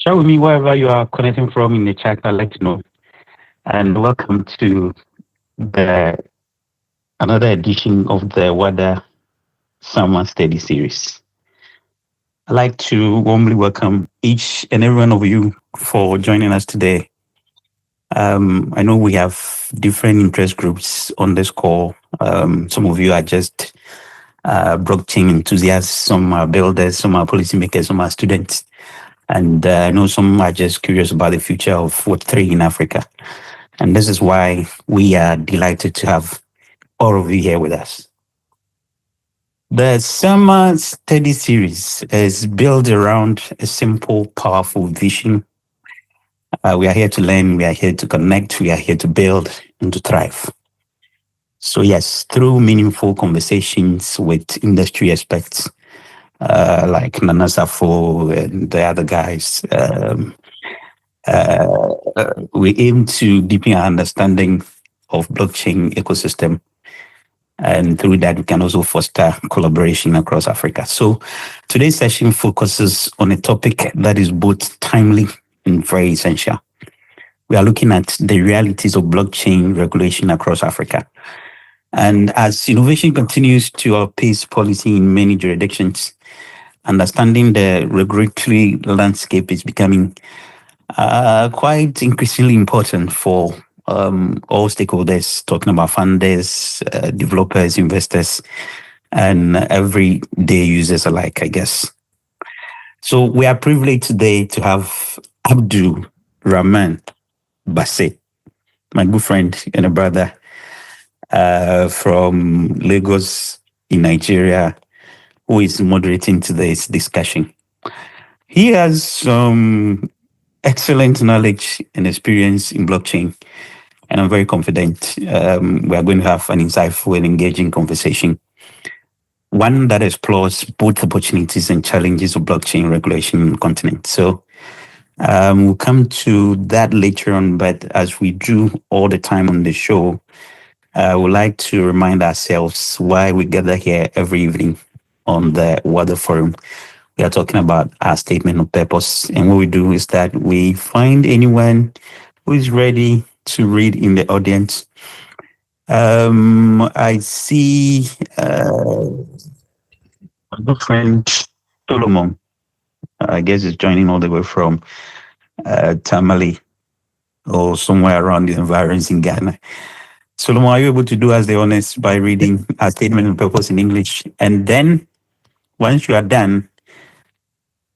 Share with me wherever you are connecting from in the chat. I'd like to know. And welcome to the another edition of the Wada Summer Study Series. I'd like to warmly welcome each and every one of you for joining us today. I know we have different interest groups on this call. Some of you are just blockchain enthusiasts, some are builders, some are policymakers, some are students. And I know some are just curious about the future of Web3 in Africa. And this is why we are delighted to have all of you here with us. The Summer Study Series is built around a simple, powerful vision. We are here to learn, we are here to connect, we are here to build and to thrive. So yes, through meaningful conversations with industry experts like Nana Safo and the other guys, we aim to deepen our understanding of blockchain ecosystem. And through that, we can also foster collaboration across Africa. So today's session focuses on a topic that is both timely and very essential. We are looking at the realities of blockchain regulation across Africa. And as innovation continues to outpace policy in many jurisdictions, understanding the regulatory landscape is becoming quite increasingly important for all stakeholders, talking about funders, developers, investors, and everyday users alike, I guess. So we are privileged today to have Abdulrahman Basit, my good friend and a brother from Lagos in Nigeria, who is moderating today's discussion. He has some excellent knowledge and experience in blockchain, and I'm very confident we are going to have an insightful and engaging conversation, one that explores both opportunities and challenges of blockchain regulation in the continent. So we'll come to that later on, but as we do all the time on the show, I would like to remind ourselves why we gather here every evening on the Wada Forum. We are talking about our statement of purpose. And what we do is that we find anyone who is ready to read in the audience. I see my good friend Solomon, I guess is joining all the way from Tamale or somewhere around the environs in Ghana. Solomon, are you able to do us the honors by reading our statement of purpose in English? And then once you are done,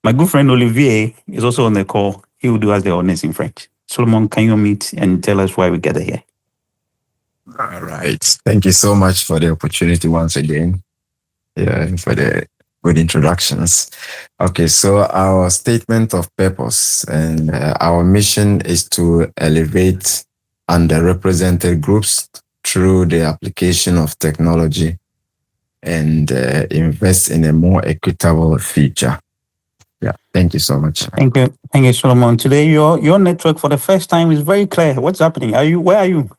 my good friend Olivier is also on the call. He will do us the honors in French. Solomon, can you meet and tell us why we gather here? All right. Thank you so much for the opportunity once again. Yeah, and for the good introductions. Okay, so our statement of purpose and our mission is to elevate underrepresented groups through the application of technology and invest in a more equitable future. Yeah, thank you so much. Thank you, Solomon. Today, your network for the first time is very clear. What's happening? Where are you?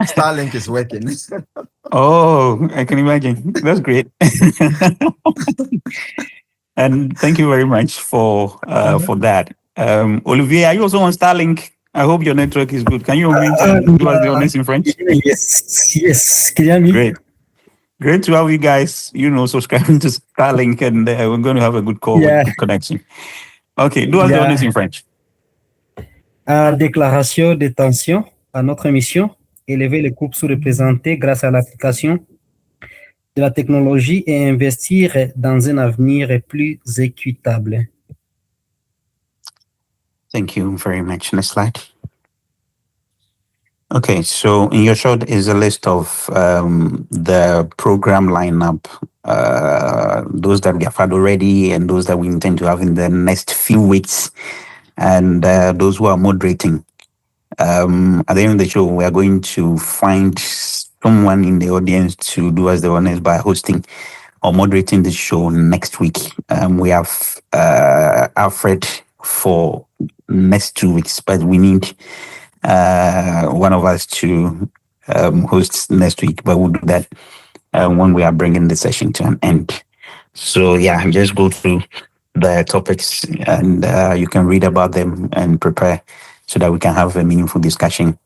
Starlink is working. Oh, I can imagine. That's great. And thank you very much for that. Olivier, are you also on Starlink? I hope your network is good. Can you unmute and do us the honors in French? Yes. Can you hear me? Great to have you guys, subscribing to Starlink, and we're going to have a good call with good connection. Okay, do us the honors in French. Déclaration d'intention à notre mission, élever les groupes sous-représentés grâce à l'application de la technologie et investir dans un avenir plus équitable. Thank you very much. Next slide. Okay, so in your short is a list of the program lineup, those that we have had already and those that we intend to have in the next few weeks, and those who are moderating. At the end of the show, we are going to find someone in the audience to do us the honors by hosting or moderating the show next week. We have Alfred for next 2 weeks, but we need one of us to host next week, but we'll do that when we are bringing the session to an end. So yeah, just go through the topics and you can read about them and prepare so that we can have a meaningful discussion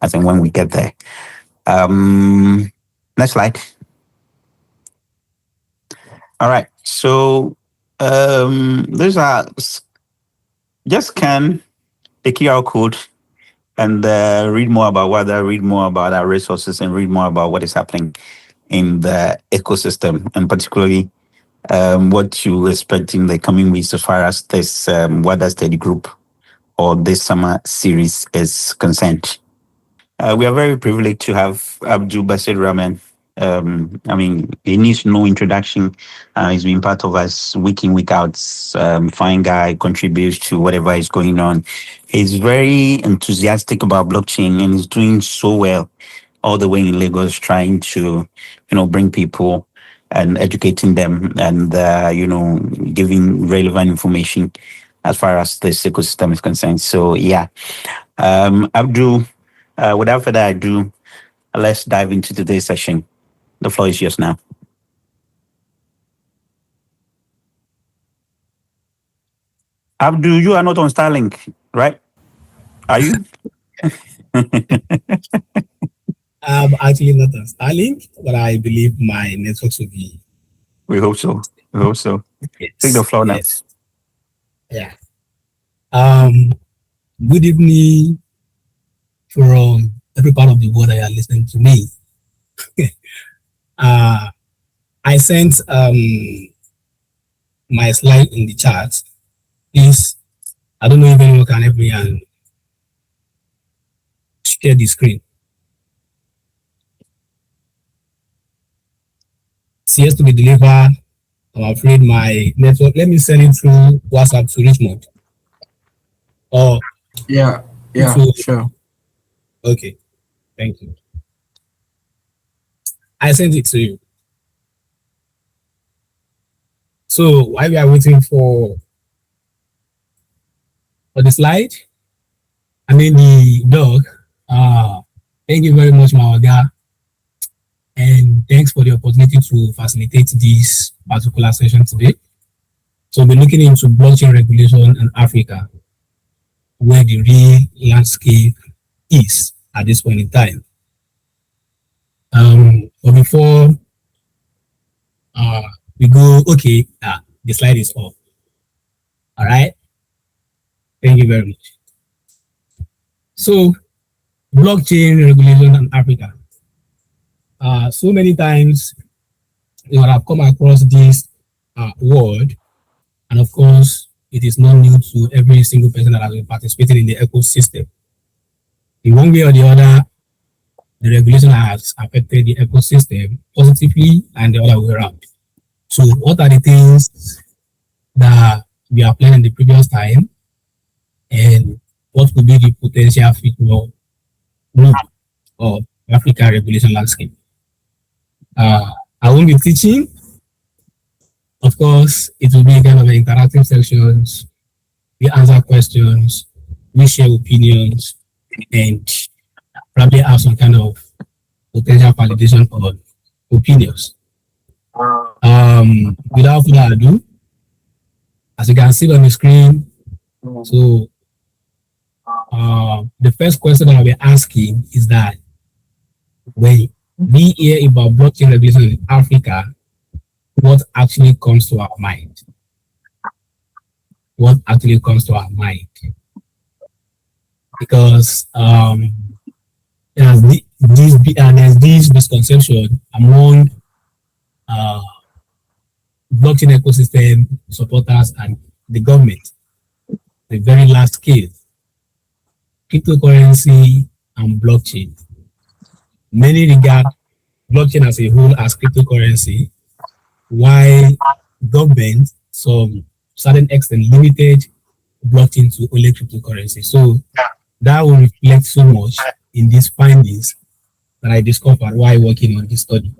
as and when we get there. Um, Next slide. All right. So these are just scan the QR code and read more about weather, read more about our resources, and read more about what is happening in the ecosystem, and particularly what you expect in the coming weeks as far as this weather study group or this summer series is concerned. We are very privileged to have Abdul Basit Rahman. I mean, he needs no introduction. He's been part of us week in, week out. Fine guy, contributes to whatever is going on. He's very enthusiastic about blockchain and he's doing so well all the way in Lagos, trying to, bring people and educating them and, giving relevant information as far as this ecosystem is concerned. So, yeah, Abdul, without further ado, let's dive into today's session. The floor is yours now. Abdul, you are not on Starlink, right? Are you? I'm actually not on Starlink, but I believe my networks will be. We hope so. We hope so. Yes. Take the floor now. Yeah. Good evening from every part of the world that you are listening to me. I sent my slide in the chat. Please, I don't know if anyone can help me and share the screen. CS to be delivered. I'm afraid my network. Let me send it through WhatsApp to Richmond. Oh, Yeah, sure. Okay, thank you. I sent it to you. So while we are waiting for the slide, I mean the blog. Thank you very much, Wada, and thanks for the opportunity to facilitate this particular session today. So we're looking into blockchain regulation in Africa, where the real landscape is at this point in time. But before we go, okay, the slide is off. All right. Thank you very much. So, blockchain regulation in Africa. So many times you have come across this word, and of course, it is not new to every single person that has been participating in the ecosystem. In one way or the other, the regulation has affected the ecosystem positively and the other way around. So, what are the things that we are planning the previous time, and what could be the potential future of Africa regulation landscape? I won't be teaching. Of course, it will be kind of interactive sections. We answer questions, we share opinions, and probably have some kind of potential validation on opinions. Without further ado, as you can see on the screen, so the first question that I'll be asking is that when we hear about blockchain regulation in Africa, what actually comes to our mind? What actually comes to our mind? Because there's this misconception among blockchain ecosystem supporters and the government, the very last scale, cryptocurrency and blockchain. Many regard blockchain as a whole as cryptocurrency, while government, some certain extent, limited blockchain to only cryptocurrency. So that will reflect so much in these findings that I discovered while working on this study.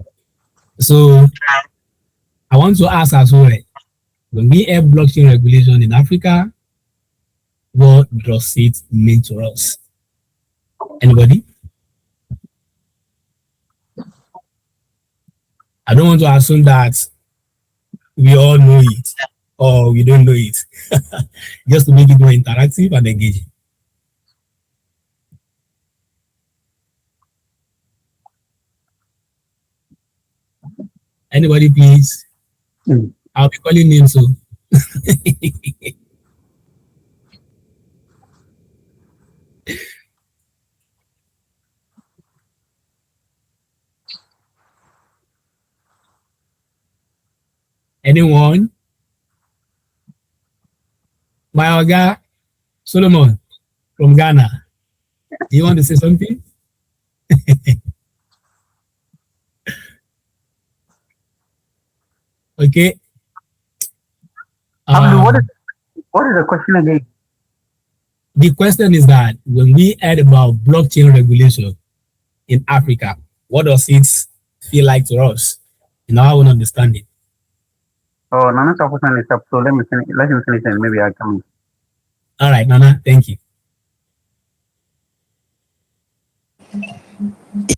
So I want to ask as well, when we have blockchain regulation in Africa, what does it mean to us? Anybody? I don't want to assume that we all know it or we don't know it, just to make it more interactive and engaging. Anybody, please? I'll be calling names. So anyone? My Oga Solomon from Ghana. Do you want to say something? Okay. Abdul, what is the question again? The question is that when we heard about blockchain regulation in Africa, what does it feel like to us in our own understanding? Oh, Nana's question is up, so let him finish and maybe I'll come in. All right, Nana, thank you.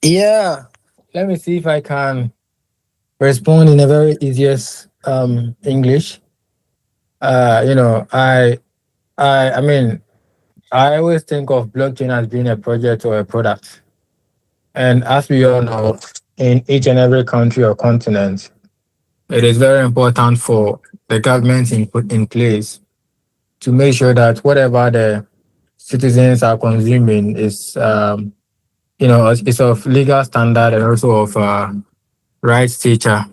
Yeah, let me see if I can respond in a very easiest English. I mean, I always think of blockchain as being a project or a product. And as we all know, in each and every country or continent, it is very important for the government to put in place to make sure that whatever the citizens are consuming is, it's of legal standard and also of right stature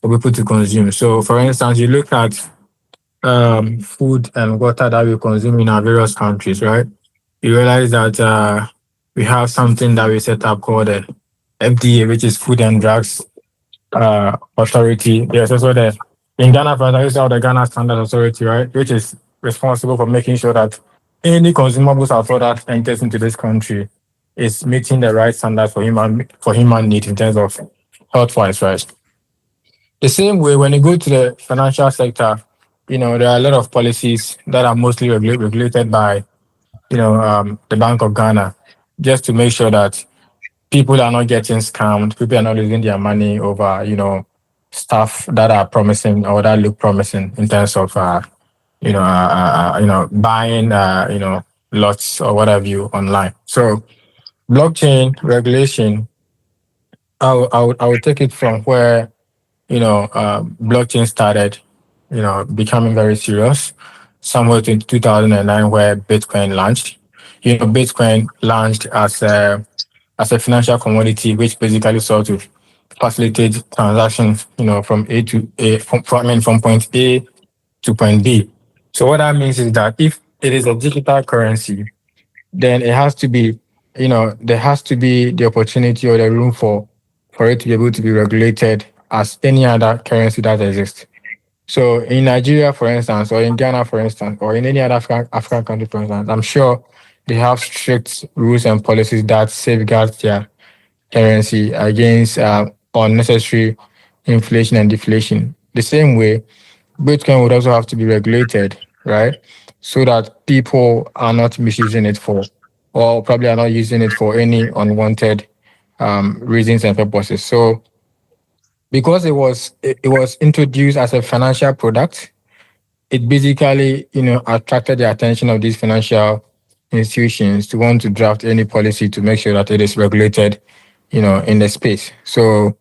for people to consume. So, for instance, you look at food and water that we consume in our various countries, right? You realize that we have something that we set up called the FDA, which is Food and Drugs Authority. There's also in Ghana, for instance, we have the Ghana Standard Authority, right, which is responsible for making sure that any consumables or product enters into this country is meeting the right standards for human needs in terms of health-wise, right? The same way, when you go to the financial sector, there are a lot of policies that are mostly regulated by, the Bank of Ghana, just to make sure that people are not getting scammed, people are not losing their money over, stuff that are promising or that look promising in terms of, buying, lots or whatever you online. So blockchain regulation, I would take it from where blockchain started, becoming very serious, somewhere in 2009, where Bitcoin launched. Bitcoin launched as a financial commodity, which basically sought to facilitate transactions, from A to A, from point A to point B. So what that means is that if it is a digital currency, then it has to be, there has to be the opportunity or the room for it to be able to be regulated as any other currency that exists. So in Nigeria, for instance, or in Ghana, for instance, or in any other African country, for instance, I'm sure they have strict rules and policies that safeguard their currency against unnecessary inflation and deflation. The same way, Bitcoin would also have to be regulated, right? So that people are not misusing it or probably are not using it for any unwanted reasons and purposes. So because it was introduced as a financial product, it basically attracted the attention of these financial institutions to want to draft any policy to make sure that it is regulated, in the space. So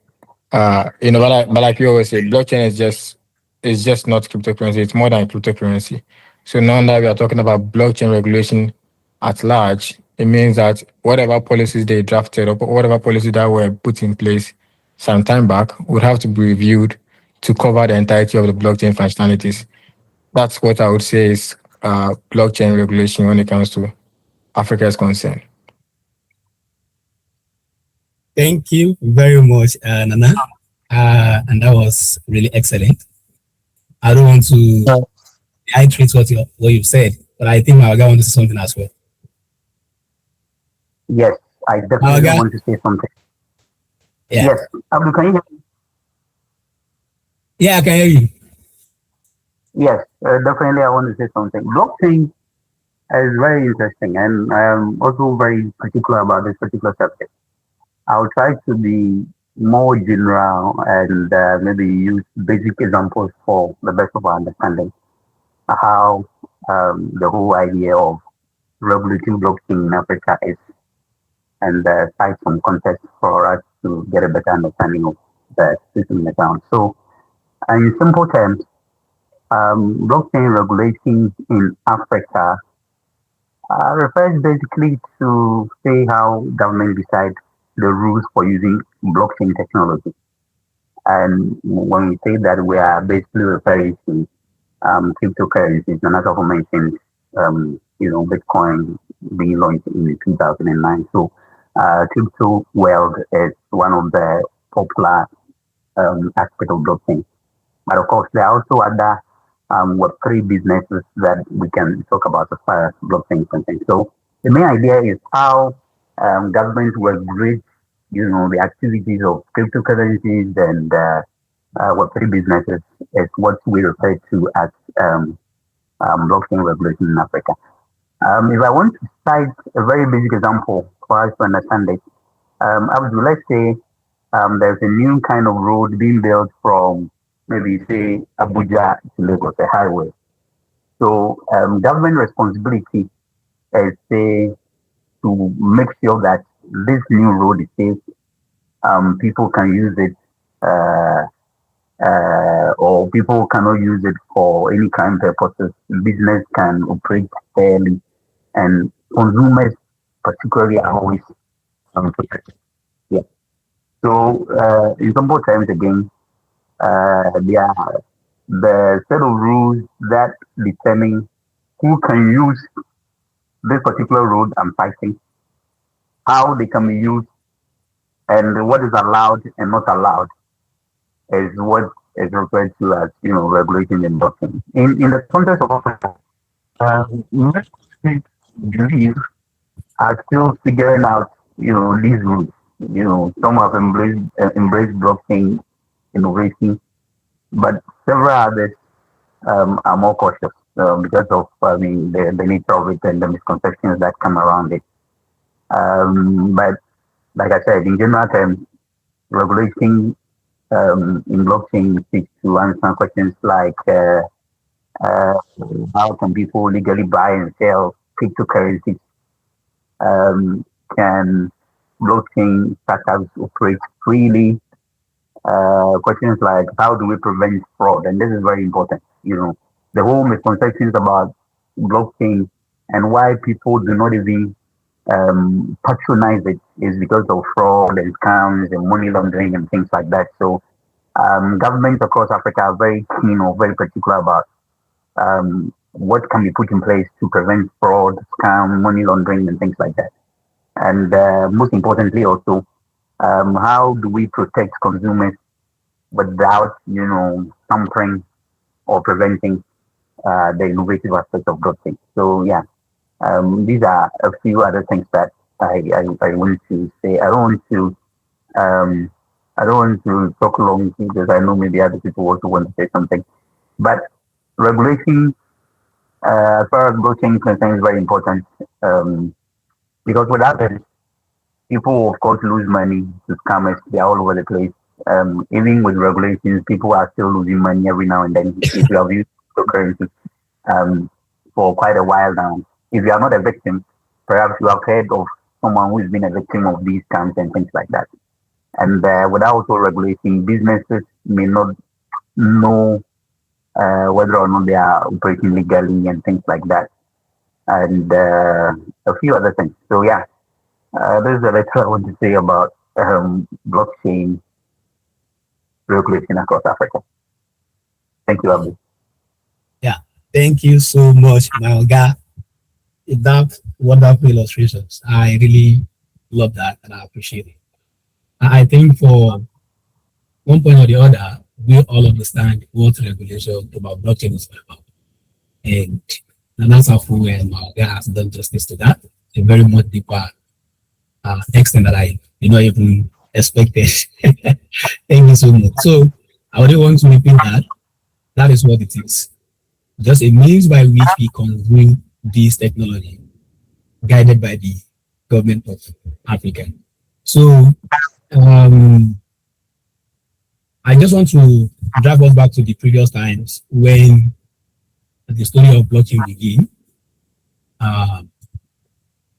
but like you always say, blockchain is just not cryptocurrency. It's more than cryptocurrency. So now that we are talking about blockchain regulation at large, it means that whatever policies they drafted or whatever policies that were put in place some time back would have to be reviewed to cover the entirety of the blockchain functionalities. That's what I would say is blockchain regulation when it comes to Africa's concern. Thank you very much, Nana. And that was really excellent. I don't want to treat what you've said, but I think my guy wants to say something as well. Yes, I definitely want to say something. Yeah. Yes, Abdul, can you hear me? Yeah, I can hear you. Yes, definitely I want to say something. Blockchain is very interesting, and I am also very particular about this particular subject. I'll try to be more general and maybe use basic examples for the best of our understanding how the whole idea of regulating blockchain in Africa is, and cite some context for us to get a better understanding of the system in the ground. So, in simple terms, blockchain regulation in Africa refers basically to say how government decide the rules for using blockchain technology. And when we say that, we are basically referring to cryptocurrencies. And as I mentioned, Bitcoin being launched in 2009. So, crypto world is one of the popular aspect of blockchain. But of course, there are also other Web3 businesses that we can talk about as far as blockchain is concerned. So the main idea is how governments will regulate, the activities of cryptocurrencies and Web3 businesses is what we refer to as blockchain regulation in Africa. If I want to cite a very basic example for us to understand it, Abdul, let's say there's a new kind of road being built from maybe say Abuja to Lagos, a highway. So government responsibility is say to make sure that this new road is safe. People can use it, or people cannot use it for any crime purposes. Business can operate fairly, and consumers particularly are always protected. Yeah. So in simple terms, again, they are the set of rules that determine who can use this particular road I'm citing, how they can be used, and what is allowed and not allowed is what is referred to as regulating the blockchain. In the context of Africa, most states believe are still figuring out these rules. Some have embraced blockchain innovation, but several others are more cautious because of the nature of it and the misconceptions that come around it. But like I said, in general terms, regulation in blockchain seeks to answer questions like how can people legally buy and sell cryptocurrencies? Can blockchain startups operate freely? Questions like how do we prevent fraud? And this is very important. The whole misconceptions about blockchain and why people do not even patronize it is because of fraud and scams and money laundering and things like that. So governments across Africa are very keen or very particular about what can be put in place to prevent fraud, scam, money laundering, and things like that. And most importantly, also, how do we protect consumers without, tampering or preventing the innovative aspects of blockchain? So yeah, these are a few other things that I want to say. I don't want to talk long because I know maybe other people also want to say something. But regulation, as far as blockchain is concerned, is very important because without it, people of course lose money to scammers. They're all over the place. Even with regulations, people are still losing money every now and then. If you have used cryptocurrency for quite a while now, if you are not a victim, perhaps you have heard of someone who's been a victim of these scams and things like that. And without also regulation, businesses may not know whether or not they are operating legally and things like that, and a few other things. So yeah, this is a little I want to say about blockchain regulation across Africa. Thank you, Abdul. Yeah, thank you so much, my Oga. That wonderful illustrations. I really love that and I appreciate it. I think for one point or the other, we all understand what regulation about blockchain is all about. And that's how full and my Oga has done justice to that. A very much deeper extent that I did not even expected. Thank you so much. So I would want to repeat that. That is what it is. Just a means by which we consume this technology guided by the government of Africa. So I just want to drive us back to the previous times when the story of blockchain began.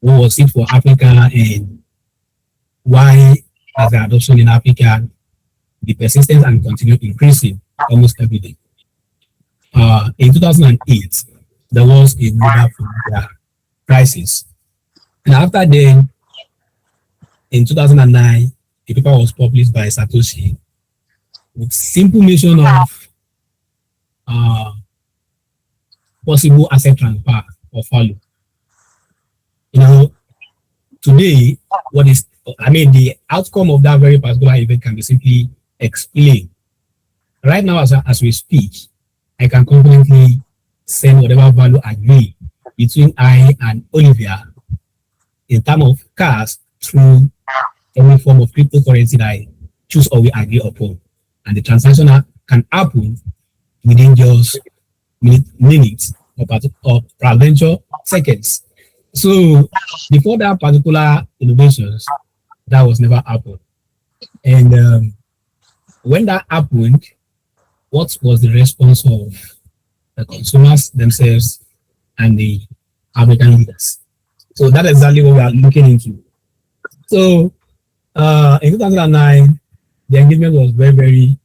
What was it for Africa, and why has the adoption in Africa the persistence and continue increasing almost every day? In 2008, there was a global financial crisis. And after then, in 2009, the paper was published by Satoshi with simple mention of possible asset transfer or follow. You know, today, the outcome of that very particular event can be simply explained. Right now, as we speak, I can confidently send whatever value agree between I and Olivia in terms of cash through any form of cryptocurrency that I choose or we agree upon. And the transaction can happen within just minutes or peradventure seconds. So before that particular innovations, that was never happened. And when that happened, what was the response of the consumers themselves and the African leaders? So that's exactly what we are looking into. So in 2009, the engagement was very, very,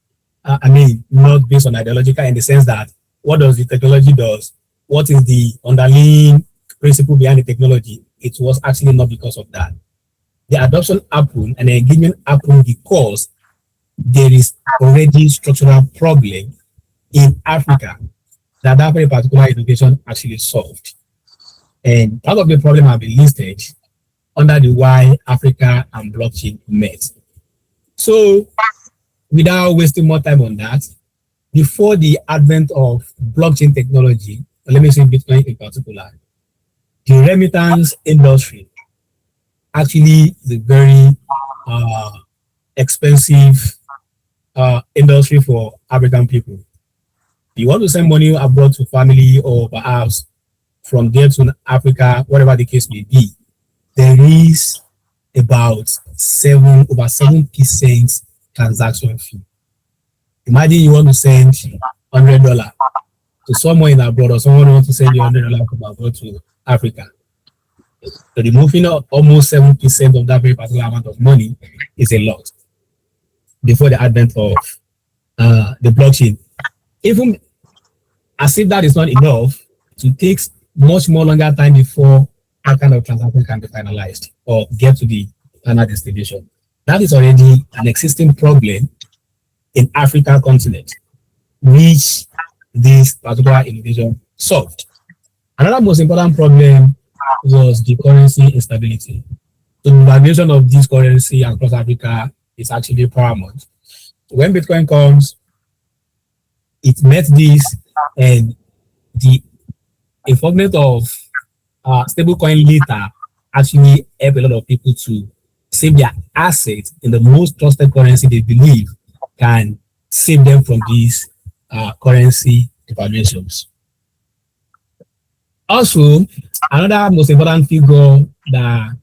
not based on ideological in the sense that what does the technology does? What is the underlying principle behind the technology? It was actually not because of that. The adoption happened and the engagement happened because there is already structural problem in Africa that very particular innovation actually solved. And part of the problem have been listed under the why Africa and blockchain met. So without wasting more time on that, before the advent of blockchain technology, let me say Bitcoin in particular, the remittance industry actually is a very expensive industry for African people. You want to send money abroad to family or perhaps from there to Africa, whatever the case may be, there is about over 7% transaction fee. Imagine you want to send $100 to someone in abroad, or someone wants to send you $100 from abroad to Africa. So removing almost 7% of that very particular amount of money is a lot. Before the advent of the blockchain, even as if that is not enough, it takes much more longer time before that kind of transaction can be finalized or get to the final destination. That is already an existing problem in African continent, which this particular innovation solved. Another most important problem was the currency instability. So the valuation of this currency across Africa is actually paramount. When Bitcoin comes, it met this, and the enforcement of stablecoin later actually help a lot of people to save their assets in the most trusted currency they believe can save them from these currency devaluations. Also, another most important figure that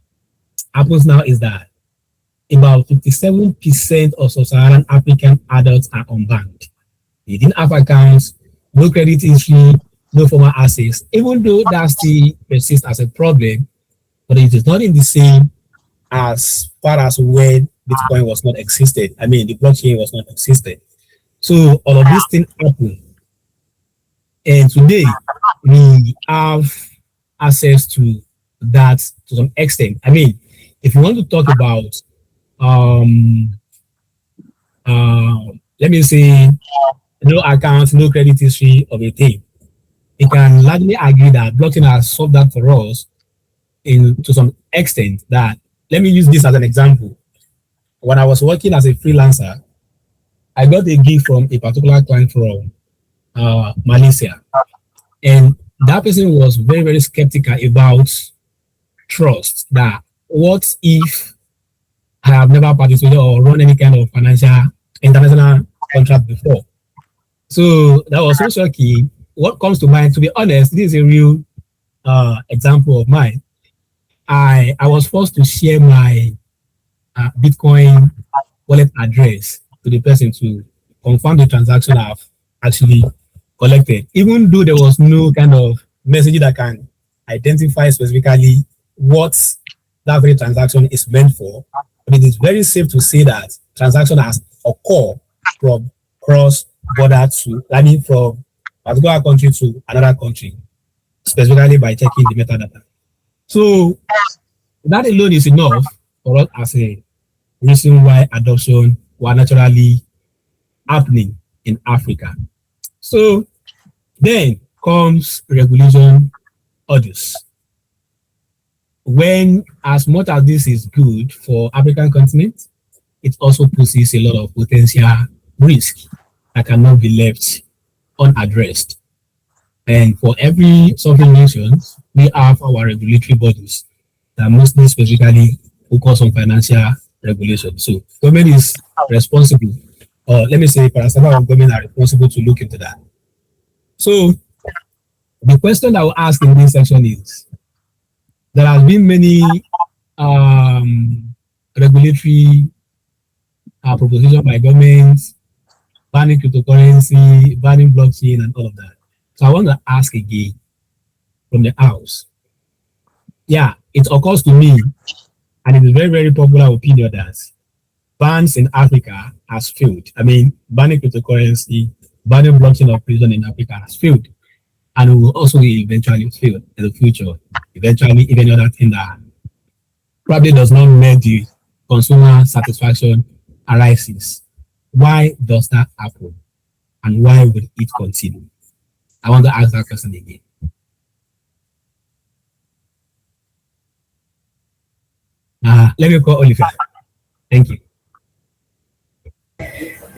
happens now is that about 57% of sub-Saharan African adults are unbanked. They didn't have accounts, no credit history, no formal assets, even though that still persists as a problem, but it is not in the same as far as when Bitcoin was not existed. The blockchain was not existed. So all of these things happen. And today, we have access to that to some extent. If you want to talk about, let me say, no accounts, no credit history of a thing, we can largely agree that blockchain has solved that for us to some extent. That, let me use this as an example. When I was working as a freelancer, I got a gift from a particular client from Malaysia. And that person was very, very skeptical about trust. That what if I have never participated or run any kind of financial international contract before? So that was so shocking. What comes to mind, to be honest, this is a real example of mine. I was forced to share my Bitcoin wallet address to the person to confirm the transaction I've actually collected, even though there was no kind of message that can identify specifically what that very transaction is meant for. But it is very safe to say that transaction has occurred from cross border to, I mean, from particular country to another country, specifically by checking the metadata. So that alone is enough for us as a reason why adoption was naturally happening in Africa. So then comes regulation orders. When as much as this is good for African continent, it also poses a lot of potential risk that cannot be left unaddressed. And for every sovereign nations, we have our regulatory bodies that mostly specifically focus on financial regulation. So government is responsible, or let me say, parastatal government are responsible to look into that. So the question I will ask in this section is, there have been many regulatory propositions by governments banning cryptocurrency, banning blockchain, and all of that. So I want to ask again from the house. Yeah, it occurs to me, and it is very, very popular opinion that bans in Africa has failed. I mean, banning cryptocurrency, banning blockchain operation in Africa has failed, and it will also eventually fail in the future. Eventually, even other thing that probably does not make the consumer satisfaction arises. Why does that happen? And why would it continue? I want to ask that question again. Let me call Oliver. Thank you.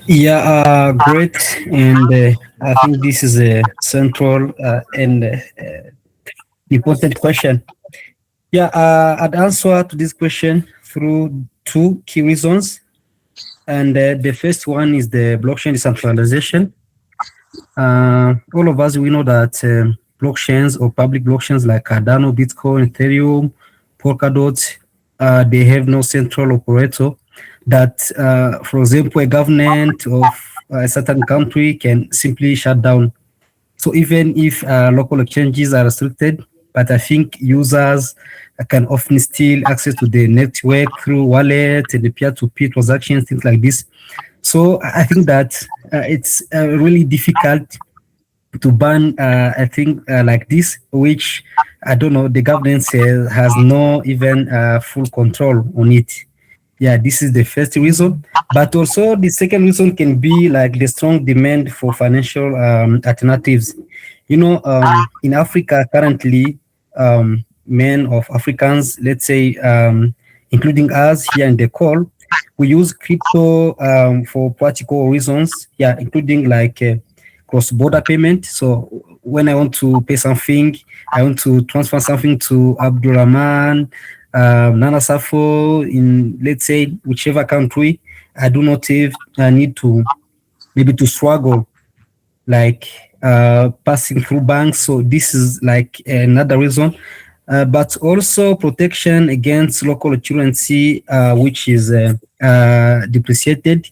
Yeah, great. And I think this is a central and important question. Yeah, I'd answer to this question through two key reasons. And the first one is the blockchain decentralization. All of us, we know that blockchains or public blockchains like Cardano, Bitcoin, Ethereum, Polkadot, they have no central operator that, for example, a government of a certain country can simply shut down. So even if local exchanges are restricted, but I think users can often still access to the network through wallet and the peer-to-peer transactions, things like this. So I think that it's really difficult to ban a thing like this, which I don't know, the government has no even full control on it. Yeah, this is the first reason. But also the second reason can be like the strong demand for financial alternatives. You know, in Africa currently, men of Africans, let's say, including us here in the call, we use crypto for practical reasons, yeah, including like cross-border payment. So when I want to pay something, I want to transfer something to Abdulrahman, Nana Safo in, let's say, whichever country, I do not have, I need to maybe to struggle like passing through banks. So this is like another reason. But also protection against local currency, which is depreciated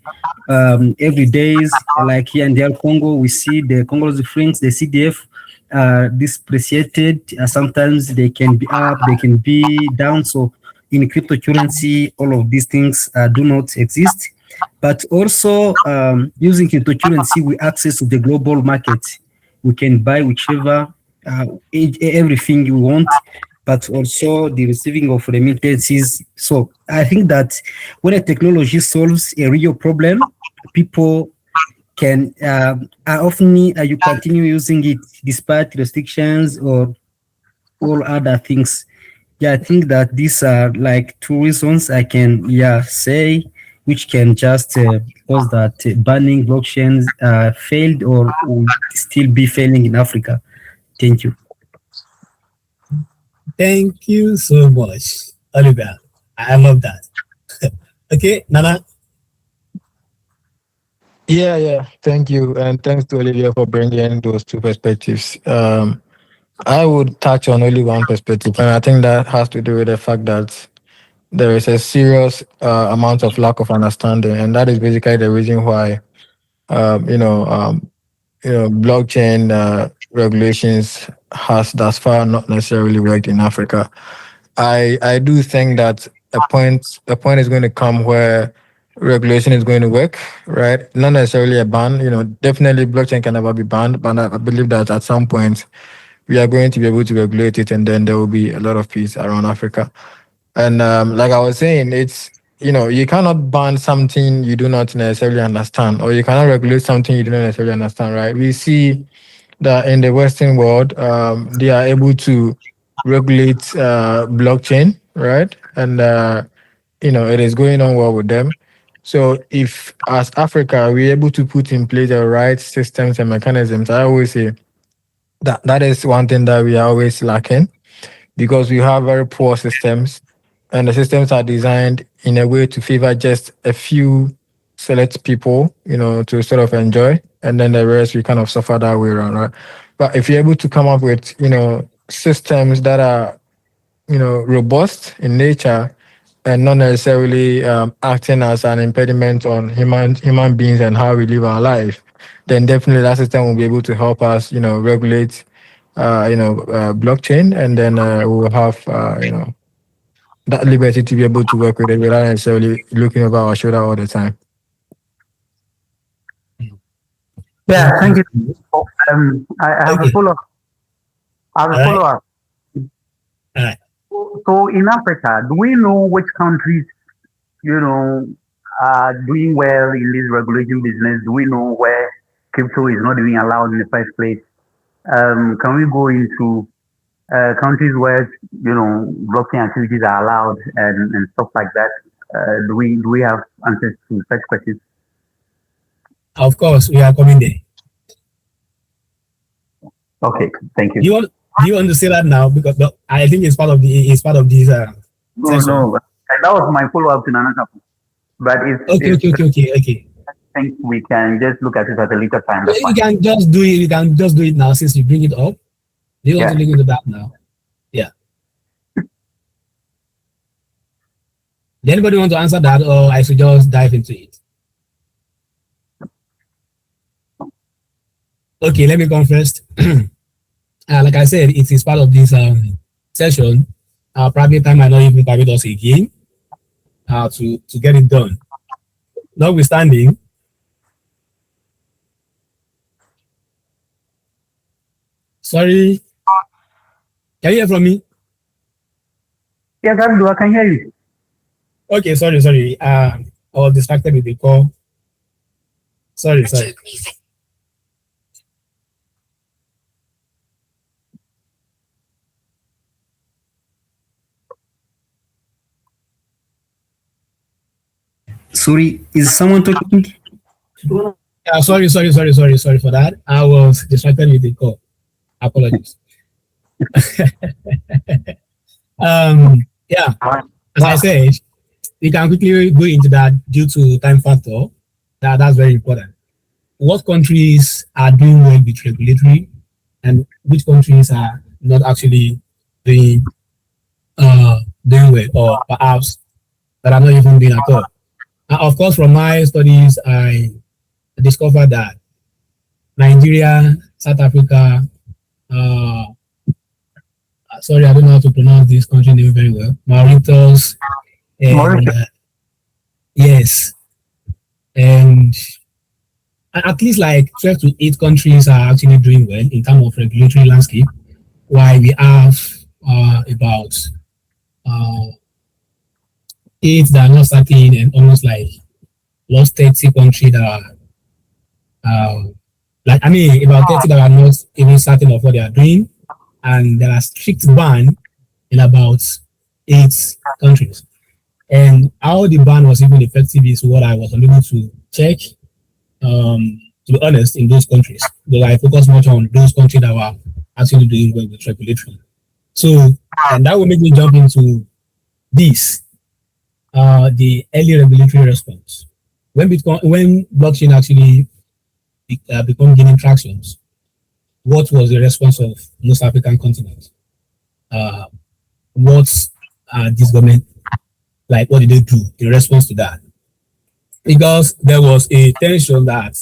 every days. Like here in the Congo, we see the Congolese francs, the CDF, depreciated. Sometimes they can be up, they can be down. So in cryptocurrency, all of these things do not exist. But also using cryptocurrency, we access to the global market. We can buy whichever everything you want, but also the receiving of remittances. So I think that when a technology solves a real problem, people can often you continue using it despite restrictions or all other things. Yeah, I think that these are like two reasons I can say, which can just cause that banning blockchains failed or will still be failing in Africa. Thank you. Thank you so much, Oliver. I love that. Okay, Nana. Yeah. Thank you, and thanks to Olivia for bringing those two perspectives. I would touch on only one perspective, and I think that has to do with the fact that there is a serious amount of lack of understanding, and that is basically the reason why um, you know, um, blockchain regulations has thus far not necessarily worked in Africa. I do think that a point is going to come where regulation is going to work, right? Not necessarily a ban. Definitely blockchain can never be banned, but I believe that at some point we are going to be able to regulate it, and then there will be a lot of peace around Africa. And like I was saying, it's you cannot ban something you do not necessarily understand, or you cannot regulate something you do not necessarily understand, right? We see that in the Western world, they are able to regulate blockchain, right? And it is going on well with them. So if as Africa we're able to put in place the right systems and mechanisms, I always say that is one thing that we are always lacking, because we have very poor systems, and the systems are designed in a way to favor just a few select people, to sort of enjoy, and then the rest we kind of suffer that way around, right? But if you're able to come up with, systems that are, robust in nature and not necessarily acting as an impediment on human beings and how we live our life, then definitely that system will be able to help us, regulate, blockchain, and then we'll have, that liberty to be able to work with it without necessarily looking over our shoulder all the time. Yeah, thank you. I have a Okay. follow. I have a All right. follow up. All right. So in Africa, do we know which countries, are doing well in this regulation business? Do we know where crypto is not even allowed in the first place? Can we go into countries where blockchain activities are allowed and stuff like that? Do we have answers to such questions? Of course, we are coming there. Okay, thank you. Do you want to say that now? Because I think it's part of this No, session. no, that was my follow up to Nana. But if Okay. I think we can just look at it at a later time. That's You fine. can just do it. You can just do it now since you bring it up. Do you want Yeah. to look into that now? Yeah. Does anybody want to answer that, or I should just dive into it? Okay, let me come first. Like I said, it is part of this session. Private time might not even permit us again to get it done. Notwithstanding, sorry, can you hear from me? Yes, I can hear you. Okay, sorry. I was distracted with the call. Sorry. Sorry, is someone talking? Yeah, sorry for that. I was distracted with the call. Apologies. Yeah, as I said, we can quickly go into that due to time factor. That's very important. What countries are doing well with regulatory, and which countries are not actually doing well, or perhaps that are not even doing at all. Of course, from my studies, I discovered that Nigeria, South Africa, sorry, I don't know how to pronounce this country name very well, Mauritius, and yes, and at least like 12 to 8 countries are actually doing well in terms of regulatory landscape, while we have about 8 that are not certain, and almost like lost 30 countries that are about 30 that are not even certain of what they are doing, and there are strict ban in about 8 countries. And how the ban was even effective is what I was unable to check. To be honest, in those countries, because I focus much on those countries that were actually doing well with regulatory. So, and that will make me jump into this, the early regulatory response. When blockchain actually become gaining tractions, what was the response of most African continents? What's this government like? What did they do in response to that? Because there was a tension that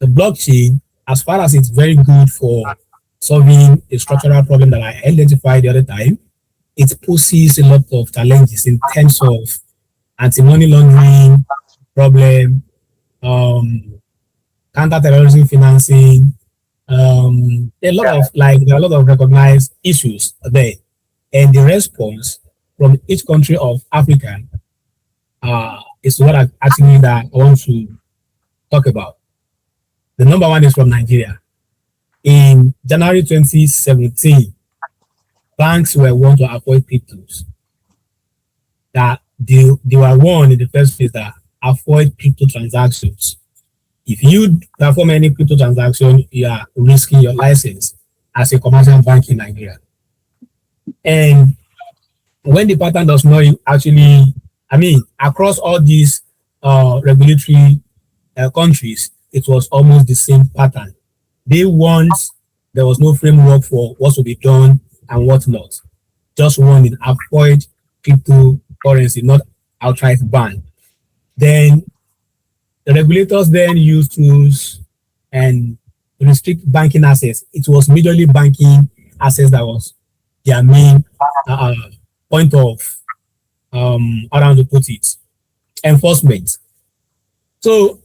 the blockchain, as far as it's very good for solving a structural problem that I identified the other time, it poses a lot of challenges in terms of anti-money laundering problem, counter-terrorism financing, there are a lot of recognized issues there. And the response from each country of Africa is what I actually that I want to talk about. The number one is from Nigeria. In January 2017, banks were warned to avoid cryptos. That they were warned in the first place that avoid crypto transactions. If you perform any crypto transaction, you are risking your license as a commercial bank in Nigeria. And when the pattern does not actually, across all these regulatory countries, it was almost the same pattern. They warned there was no framework for what to be done and what not. Just warning, avoid cryptocurrency, not outright ban. Then the regulators then used tools and restrict banking access. It was majorly banking access that was their main point of, how to put it, enforcement. So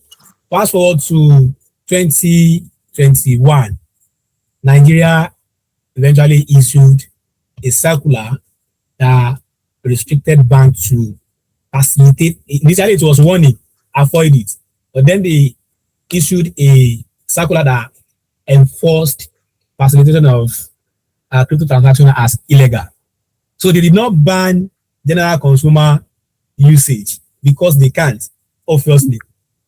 fast forward to 2021, Nigeria eventually issued a circular that restricted banks to facilitate. Initially, it was warning, avoid it. But then they issued a circular that enforced facilitation of crypto transaction as illegal. So they did not ban general consumer usage because they can't. Obviously,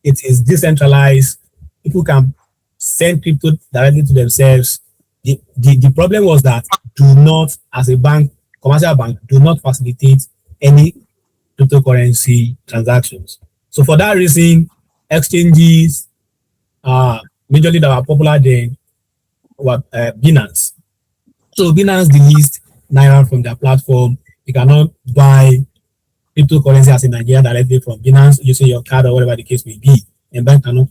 it is decentralized. People can send crypto directly to themselves. The problem was that do not, as a bank, commercial bank, do not facilitate any cryptocurrency transactions. So for that reason, exchanges, majorly that were popular then, were Binance. So Binance delisted Naira from their platform. You cannot buy cryptocurrency as in Nigeria directly from Binance using your card or whatever the case may be. And bank cannot,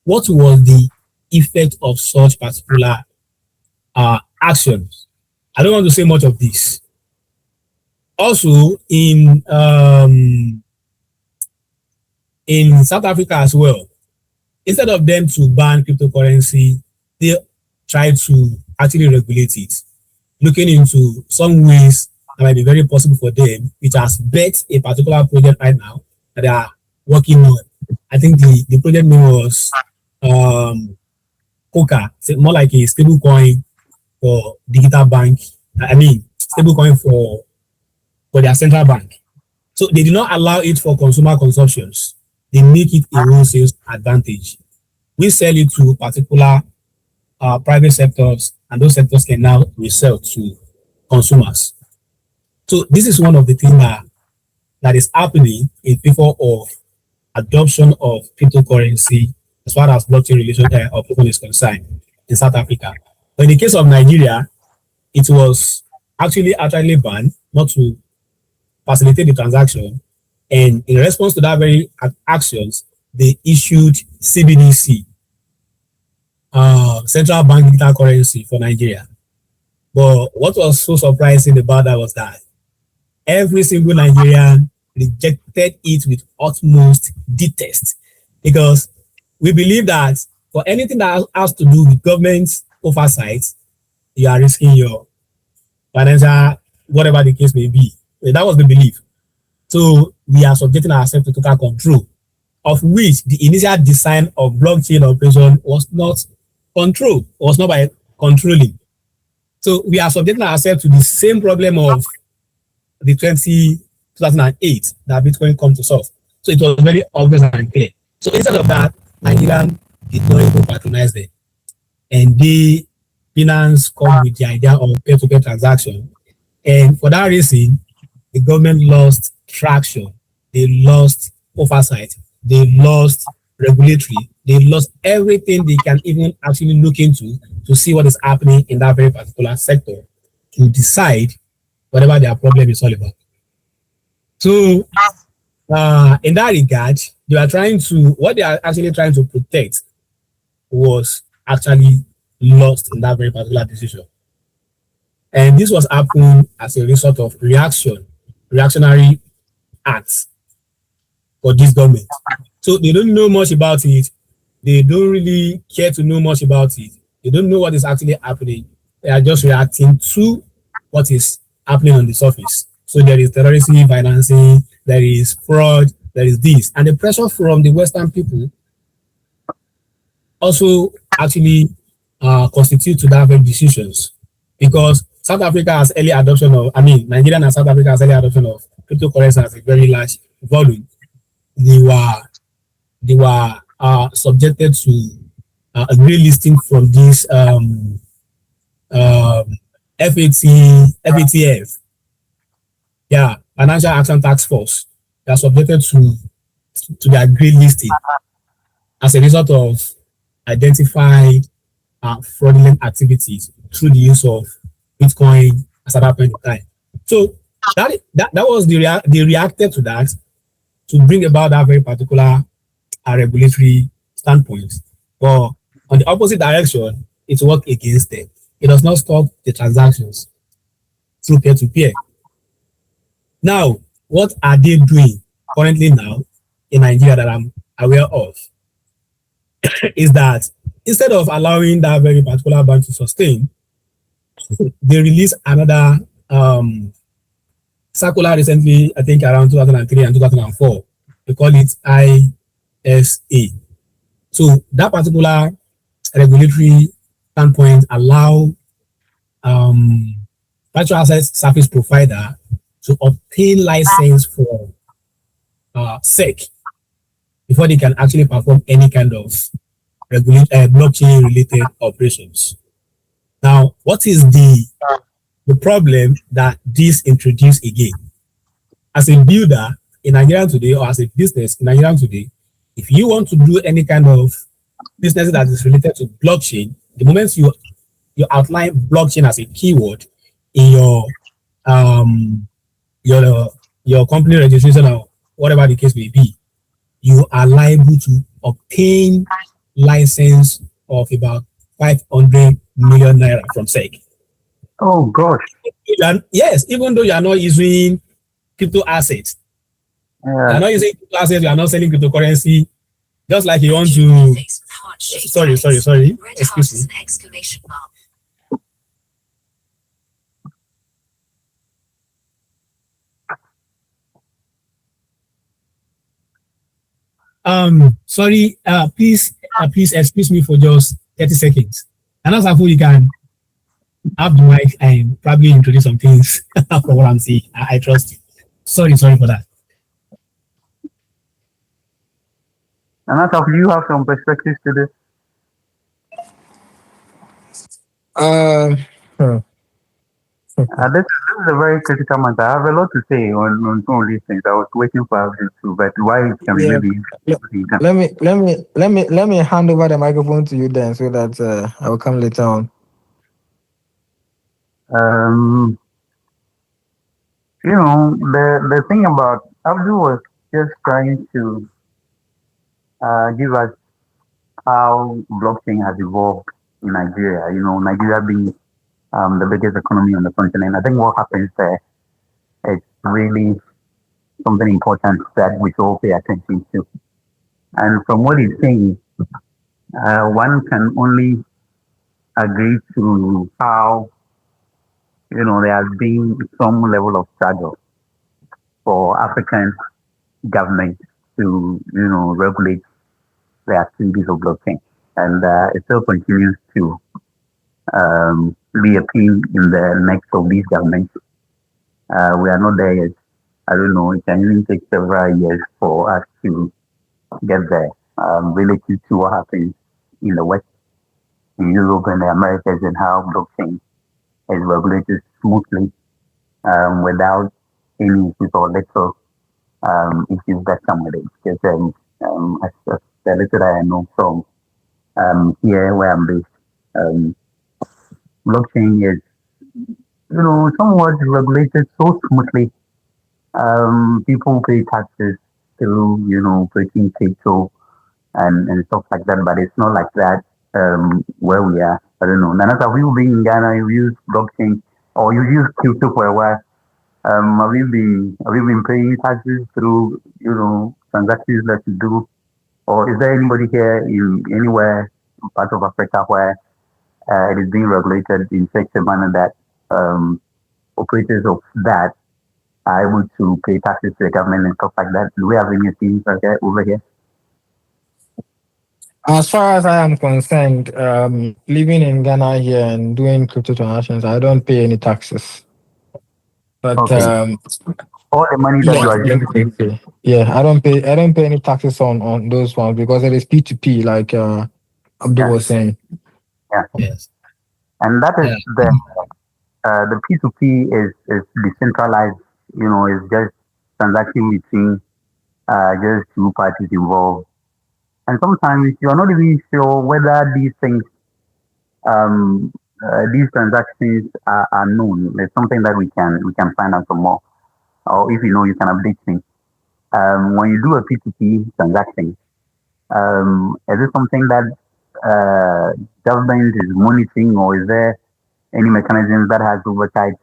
what was the effect of such particular actions? I don't want to say much of this. Also, in South Africa as well, instead of them to ban cryptocurrency, they tried to actually regulate it, looking into some ways that might be very possible for them, which has bet a particular project right now that they are working on. I think the project name was Coca, more like a stable coin for digital bank. Stable coin for their central bank. So they do not allow it for consumer consumptions. They make it a wholesale advantage. We sell it to particular private sectors, and those sectors can now resell to consumers. So this is one of the things that is happening in favor of adoption of cryptocurrency as far as blockchain relation operation is concerned in South Africa. But in the case of Nigeria, it was actually banned not to facilitate the transaction. And in response to that very actions, they issued CBDC, central bank digital currency for Nigeria. But what was so surprising about that was that every single Nigerian rejected it with utmost detest, because we believe that for anything that has to do with government oversight, you are risking your financial, whatever the case may be. That was the belief. So we are subjecting ourselves to total control, of which the initial design of blockchain operation was not control, was not by controlling. So we are subjecting ourselves to the same problem of the 2008 that Bitcoin come to solve. So it was very obvious and clear. So instead of that, Nigerian did not even patronize them. And they, Binance, come with the idea of peer-to-peer transaction. And for that reason, the government lost traction. They lost oversight. They lost regulatory. They lost everything they can even actually look into to see what is happening in that very particular sector to decide whatever their problem is all about. So, in that regard, what they are actually trying to protect was actually lost in that very particular decision. And this was happened as a result of reactionary acts for this government. So they don't know much about it. They don't really care to know much about it. They don't know what is actually happening. They are just reacting to what is happening on the surface. So there is terrorism financing, there is fraud, there is this. And the pressure from the Western people also actually constitute to that very decisions, because South Africa has early adoption of, Nigeria and South Africa has early adoption of cryptocurrency as a very large volume. They were subjected to a grey listing from this FATF, yeah, Financial Action Task Force. They are subjected to their grey listing as a result of identified fraudulent activities through the use of Bitcoin at that point in time. So that was they reacted to that to bring about that very particular regulatory standpoint. But on the opposite direction, it worked against them. It does not stop the transactions through peer-to-peer. Now, what are they doing currently now in Nigeria that I'm aware of? Is that instead of allowing that very particular bank to sustain, they released another circular recently, I think around 2003 and 2004. They call it ISA. So that particular regulatory standpoint allow virtual asset service provider to obtain license for SEC before they can actually perform any kind of blockchain related operations. Now, what is the problem that this introduced again? As a builder in Nigeria today, or as a business in Nigeria today, if you want to do any kind of business that is related to blockchain, the moment you outline blockchain as a keyword in your company registration or whatever the case may be, you are liable to obtain license of about 500 million naira from SEC. Oh gosh. Yes, even though you are not using crypto assets, you are not using crypto assets, you are not selling cryptocurrency, just like you want to. Sorry. Excuse me. Sorry, please excuse me for just 30 seconds. And as you can have the mic and probably introduce some things for what I'm saying. I trust you. Sorry for that. And that's how you have some perspectives to this. This is a very critical matter. I have a lot to say on some of these things. I was waiting for Abdul too, but why it can Yeah. maybe Let me hand over the microphone to you then, so that I will come later on. The thing about Abdul was just trying to give us how blockchain has evolved in Nigeria. Nigeria being the biggest economy on the continent. I think what happens there, it's really something important that we should all pay attention to. And from what he's saying, one can only agree to how, there has been some level of struggle for African governments to, regulate the activities of blockchain. And it still continues to be a theme in the necks of these governments. We are not there yet. I don't know. It can even take several years for us to get there, related to what happens in the West, in Europe and the Americas, and how blockchain is regulated smoothly, without any issues or little issues that come with it. Because as the little that I know from here where I'm based, blockchain is, somewhat regulated so smoothly. People pay taxes through, putting crypto and stuff like that, but it's not like that where we are. I don't know. Nana, have you been in Ghana? You use blockchain or you use crypto for a while? Have you been paying taxes through transactions that you do, or is there anybody here in anywhere part of Africa where it is being regulated in such a manner that operators of that are able to pay taxes to the government and stuff like that? Do we have any things like that over here? As far as I am concerned, living in Ghana here and doing crypto transactions, I don't pay any taxes. But Okay. All the money that you are getting. I don't pay any taxes on those ones because it is P2P, like Abdul was saying. Yeah. Yes. And that is the P2P is decentralized. It's just transaction between just two parties involved. And sometimes you are not even sure whether these transactions are known. It's something that we can find out some more, or if you can update me. When you do a P2P transaction, is it something that government is monitoring, or is there any mechanism that has oversight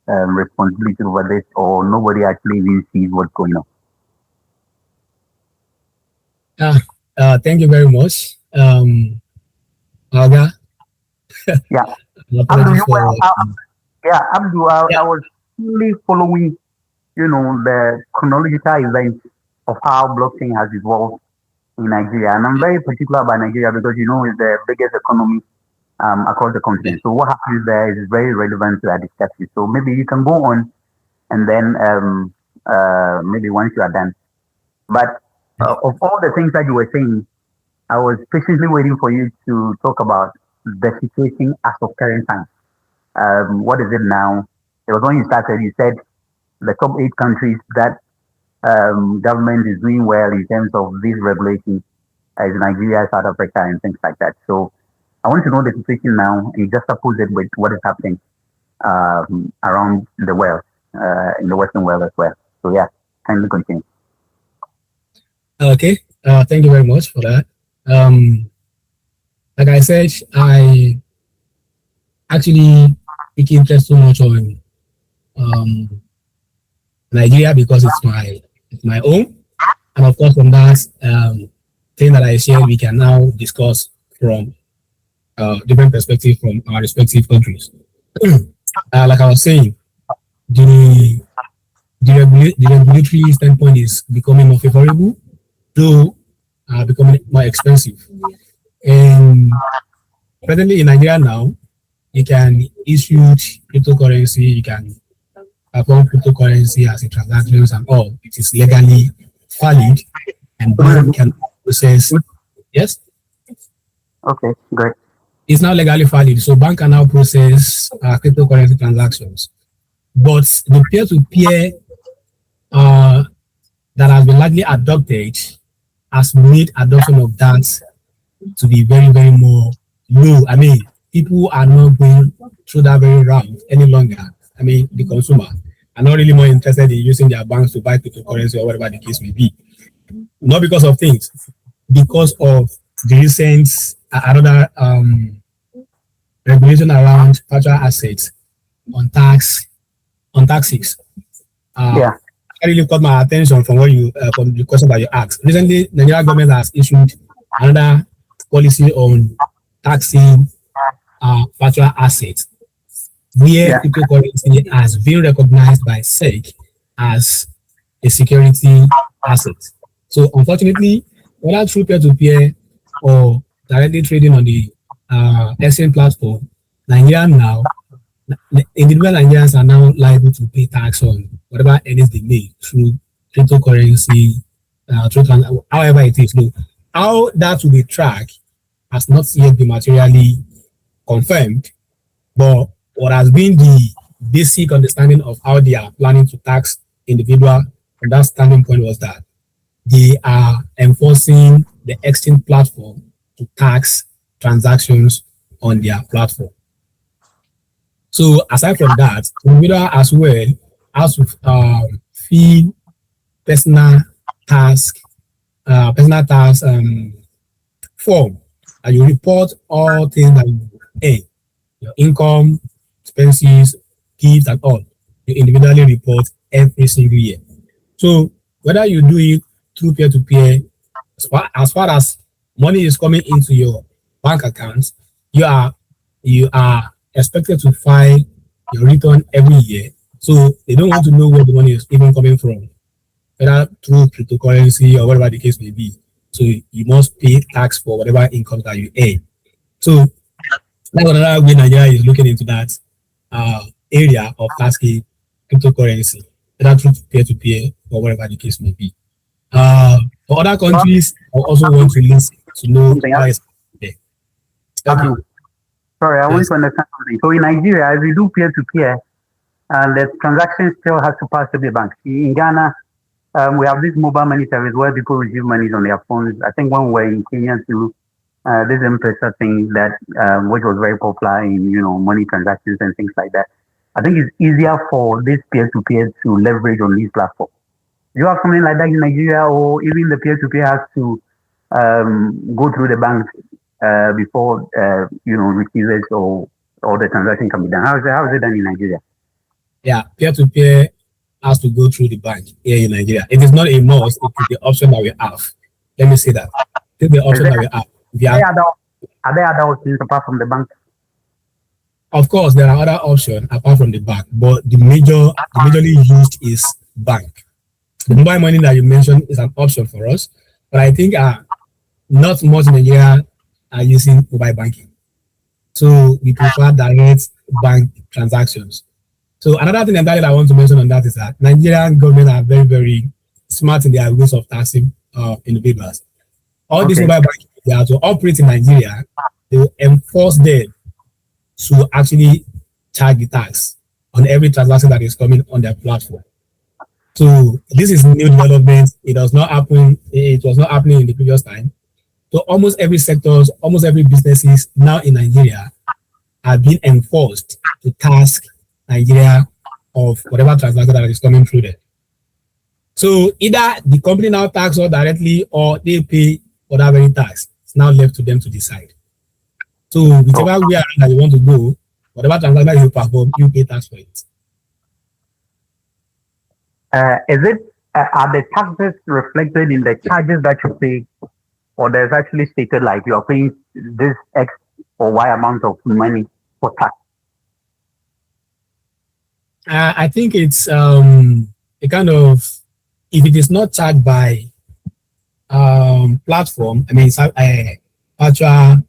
responsibility over this, or nobody actually even sees what's going on? Thank you very much. Aga. Yeah. Apologies for, Abdul, I was really following, the chronological events of how blockchain has evolved in Nigeria. And I'm very particular about Nigeria because, it's the biggest economy across the continent. So what happens there is very relevant to our discussion. So maybe you can go on and then maybe once you are done. But of all the things that you were saying, I was patiently waiting for you to talk about the situation as of current time. What is it now? It was when you started, you said the top 8 countries that government is doing well in terms of these regulations is Nigeria, South Africa, and things like that. So I want to know the situation now and just oppose it with what is happening around the world, in the Western world as well. So yeah, kindly continue. Okay. Thank you very much for that. Like I said, I actually take interest so much on Nigeria because it's my own, and of course from that thing that I shared, we can now discuss from different perspectives from our respective countries. Like I was saying, the regulatory standpoint is becoming more favorable, though becoming more expensive. And presently in Nigeria now, you can issue cryptocurrency, you can perform cryptocurrency as a transactions and all. It is legally valid, and bank can process. Yes. Okay, great. It's now legally valid, so bank can now process cryptocurrency transactions. But the peer-to-peer that has been largely adopted has made adoption of that to be very, very more low. I mean, people are not going through that very route any longer. I mean, the consumer are not really more interested in using their banks to buy cryptocurrency or whatever the case may be. Not because of things, because of the recent another regulation around virtual assets on taxes. Yeah. That really caught my attention from what you from the question that you asked. Recently, the Nigerian government has issued another policy on taxing virtual assets, where cryptocurrency has been recognized by SEC as a security asset. So, unfortunately, whether through peer-to-peer or directly trading on the exchange platform, Nigeria now, individual Nigerians are now liable to pay tax on whatever earnings they make through cryptocurrency, however it is. So, how that will be tracked has not yet been materially confirmed, but what has been the basic understanding of how they are planning to tax individual from that standing point was that they are enforcing the exchange platform to tax transactions on their platform. So aside from that, individual as well has to fill personal task form and you report all things that you earn, your income, expenses, gifts, and all. You individually report every single year. So whether you do it through peer-to-peer, as far as money is coming into your bank accounts, you are expected to file your return every year. So they don't want to know where the money is even coming from, whether through cryptocurrency or whatever the case may be. So you must pay tax for whatever income that you earn. So that's another way Nigeria is looking into that area of tasking cryptocurrency, whether through peer-to-peer or whatever the case may be. For other countries, I also want to listen to know Something how else. it's there. Okay. Sorry, I want Yes. to understand something. So in Nigeria, as we do peer to peer, the transaction still has to pass to the bank. In Ghana, we have this mobile money service where people receive monies on their phones. I think when we were in Kenya too, this M-Pesa thing that which was very popular in money transactions and things like that. I think it's easier for this peer-to-peer to leverage on these platforms. Do you have something like that in Nigeria, or even the peer-to-peer has to go through the bank before receives it, or the transaction can be done? How is it done in Nigeria? Yeah, peer-to-peer has to go through the bank here in Nigeria. It is not a must. It is the option that we have. Let me say that. It is the option that we have. Are there other options apart from the bank? Of course, there are other options apart from the bank, but the majorly used is bank. The mobile money that you mentioned is an option for us, but I think not much in Nigeria are using mobile banking. So we prefer direct bank transactions. So another thing that I want to mention on that is that Nigerian government are very, very smart in their ways of taxing individuals. All these mobile banking, they are to operate in Nigeria, they will enforce them to actually charge the tax on every transaction that is coming on their platform. So this is new development. It does not happen. It was not happening in the previous time. So almost every sectors, almost every businesses now in Nigeria are being enforced to task Nigeria of whatever transaction that is coming through there. So either the company now tax us directly or they pay for that very tax. It's now left to them to decide. So whichever way that you want to go, whatever transaction you perform, you pay tax for it. Are the taxes reflected in the charges that you pay, or there's actually stated like you are paying this X or Y amount of money for tax? I think it's a kind of, if it is not charged by platform, I mean, it's actual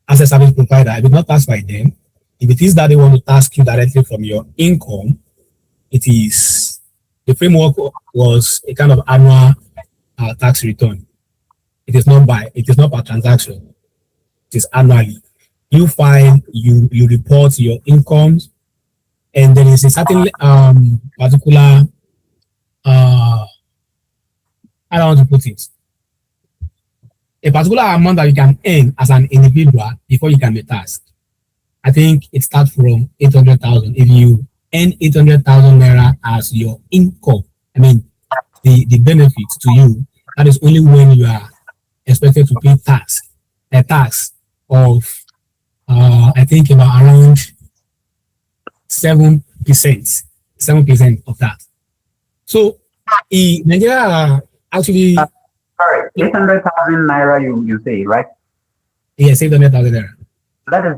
asset service provider, if it's not taxed by them, if it is that they want to task you directly from your income, it is, the framework was a kind of annual tax return. It is not per transaction. It is annually. You file, you report your incomes, and there is a certain particular I don't want to put it, a particular amount that you can earn as an individual before you can be taxed. I think it starts from 800,000. If you earn 800,000 naira as your income, I mean, the benefit to you, that is only when you are expected to pay a tax of, I think about around 7%, 7% of that. So in Nigeria, actually, sorry, 800,000 naira. You say, right? yes, 800,000 naira. That is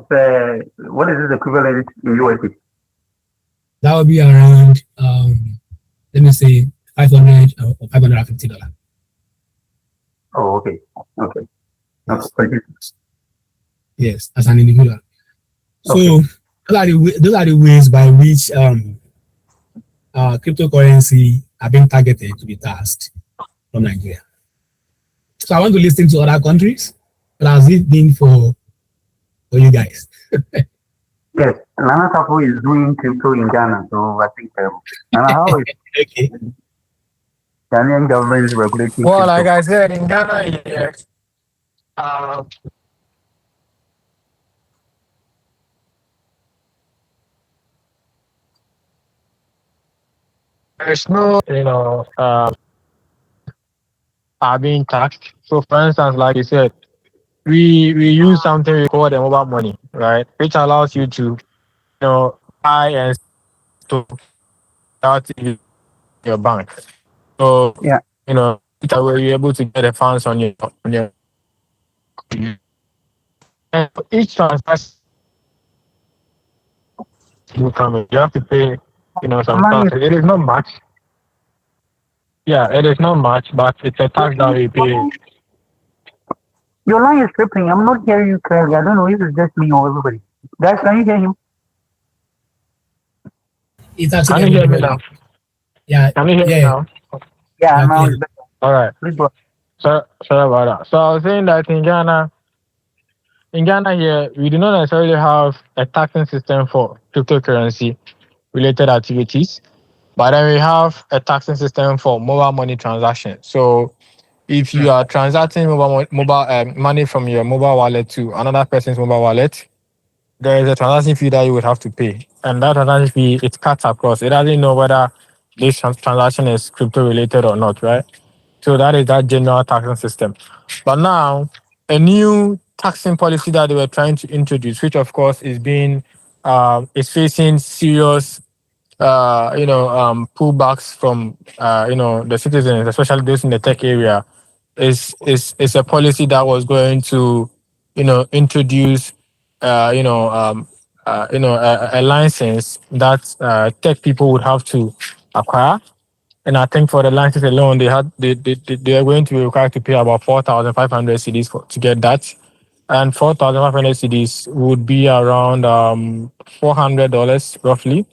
what is it equivalent in USD? That would be around, let me say, $500 or $550. Oh, okay. Yes, as an individual. So Okay. those are the ways by which cryptocurrency are being targeted to be taxed from Nigeria. So I want to listen to other countries, but has it been for you guys? Yes, Nana Tapo is doing crypto in Ghana, so I think Nana, how is Okay. Ghanaian government is regulating Well, crypto? like I said, in Ghana, yes, uh, there's no, are being taxed. So, for instance, like you said, we use something we call the mobile money, right? Which allows you to, buy and store without even your bank. So, Yeah. that way you're able to get the funds on your and for each transaction you come in, you have to pay, Your some line tax. is It is not much. Yeah, it is not much, but it's a tax that we pay. your line is tripping. I'm not hearing you clearly. I don't know if it's just me or everybody. Guys, can you hear him? It's actually Can you hear me everybody. now? Yeah, Can you hear me yeah, now? Yeah, yeah, now clearly. it's better. All right. Please go. So sorry about that. So I was saying that in Ghana here, we do not necessarily have a taxing system for cryptocurrency related activities, but then we have a taxing system for mobile money transactions. So if you are transacting mobile money from your mobile wallet to another person's mobile wallet, there is a transaction fee that you would have to pay, and that transaction fee it cuts across. It doesn't know whether this transaction is crypto related or not, right? So that is that general taxing system. But now, a new taxing policy that they were trying to introduce, which of course is facing serious, pullbacks from, the citizens, especially those in the tech area, is a policy that was going to, introduce, a license that tech people would have to acquire, and I think for the license alone, they are going to be required to pay about 4,500 CDs to get that, and 4,500 CDs would be around $400 roughly.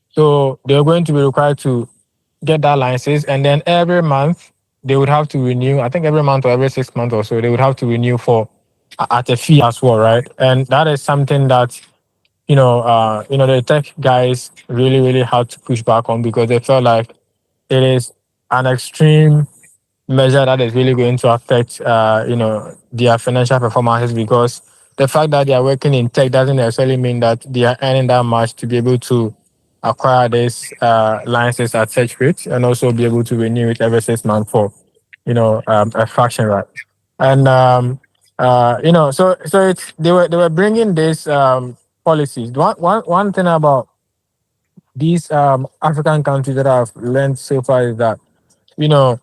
So they're going to be required to get that license, and then every month they would have to renew. I think every month or every 6 months or so, they would have to renew for at a fee as well, right? And that is something that the tech guys really, really had to push back on because they felt like it is an extreme measure that is really going to affect, their financial performances because the fact that they are working in tech doesn't necessarily mean that they are earning that much to be able to acquire this license at such rate and also be able to renew it every 6 months for, a fraction, right? And so they were bringing these policies. One thing about these African countries that I've learned so far is that you know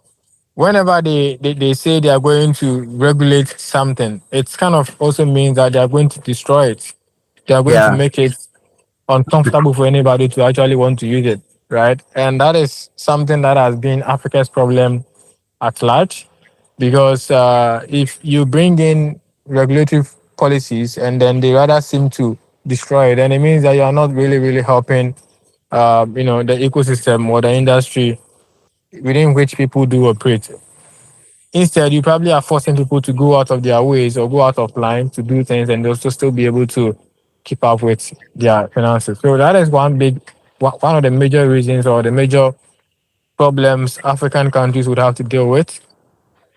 whenever they say they are going to regulate something, it kind of also means that they are going to destroy it. They are going to Yeah. make it uncomfortable for anybody to actually want to use it, right? And that is something that has been Africa's problem at large, because if you bring in regulatory policies and then they rather seem to destroy it, then it means that you are not really, really helping, the ecosystem or the industry within which people do operate. Instead, you probably are forcing people to go out of their ways or go out of line to do things and also still be able to keep up with their finances. So that is one of the major reasons or the major problems African countries would have to deal with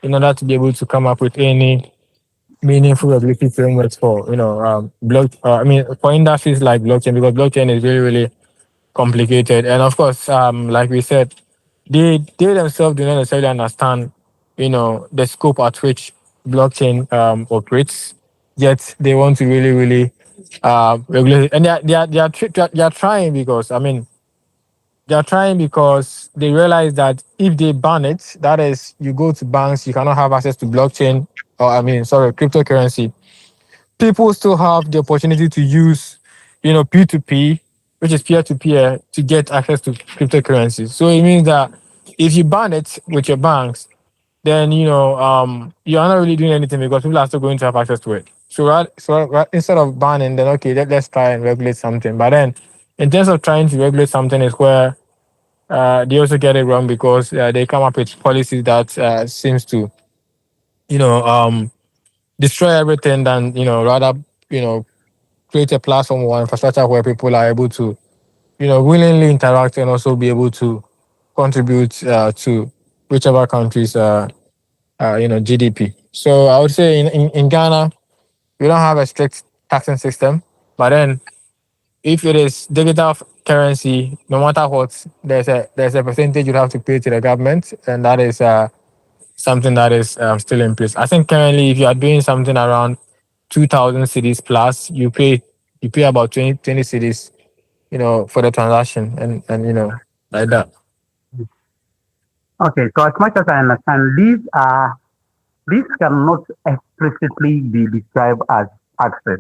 in order to be able to come up with any meaningful regulatory frameworks for, for industries like blockchain, because blockchain is really, really complicated. And of course, like we said, they themselves do not necessarily understand, the scope at which blockchain operates. Yet they want to really, really regulate it. And they are trying because they are trying because they realize that if they ban it, that is, you go to banks, you cannot have access to blockchain, or cryptocurrency. People still have the opportunity to use, P2P, which is peer to peer, to get access to cryptocurrencies. So it means that if you ban it with your banks, then you are not really doing anything because people are still going to have access to it. So, instead of banning, then okay, let's try and regulate something. But then, in terms of trying to regulate something, is where they also get it wrong because they come up with policies that seems to, you know, um, destroy everything than rather create a platform or infrastructure where people are able to willingly interact and also be able to contribute to whichever countries GDP. So I would say in Ghana we don't have a strict taxing system, but then if it is digital currency, no matter what, there's a percentage you have to pay to the government, and that is something that is still in place. I think currently, if you are doing something around 2,000 cities plus, you pay about 20 cities, for the transaction, and like that. Okay, so as much as I understand, these cannot explicitly be described as access,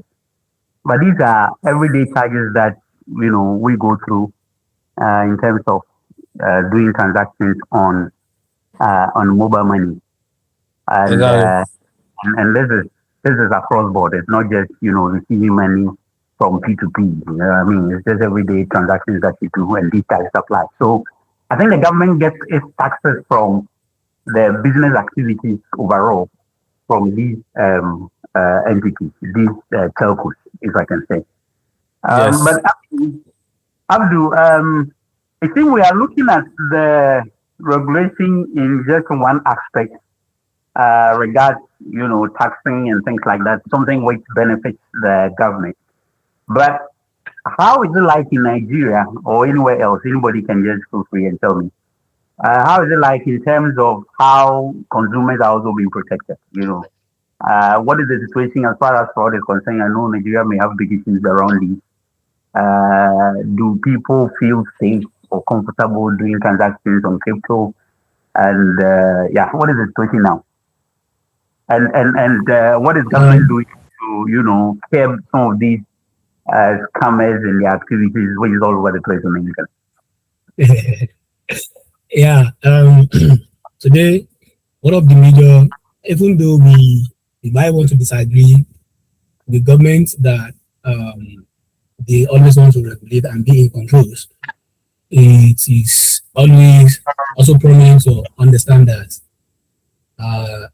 but these are everyday charges that we go through in terms of doing transactions on mobile money, and Exactly. and this is across board. It's not just receiving money from P2P. I mean, it's just everyday transactions that you do, and these taxes apply. So I think the government gets its taxes from the business activities overall from these entities, these telcos, if I can say. Yes. But Abdul, I think we are looking at the regulation in just one aspect, regards taxing and things like that, something which benefits the government. But how is it like in Nigeria or anywhere else? Anybody can just feel free and tell me. How is it like in terms of how consumers are also being protected? What is the situation as far as fraud is concerned? I know Nigeria may have big issues around these. Do people feel safe or comfortable doing transactions on crypto? And yeah, what is the situation now? And what is government Um, doing to curb some of these scammers and their activities, which is all over the place in America? yeah. Today, one of the major, even though we might want to disagree, the government that they always want to regulate and be in control, it is always also prominent to understand that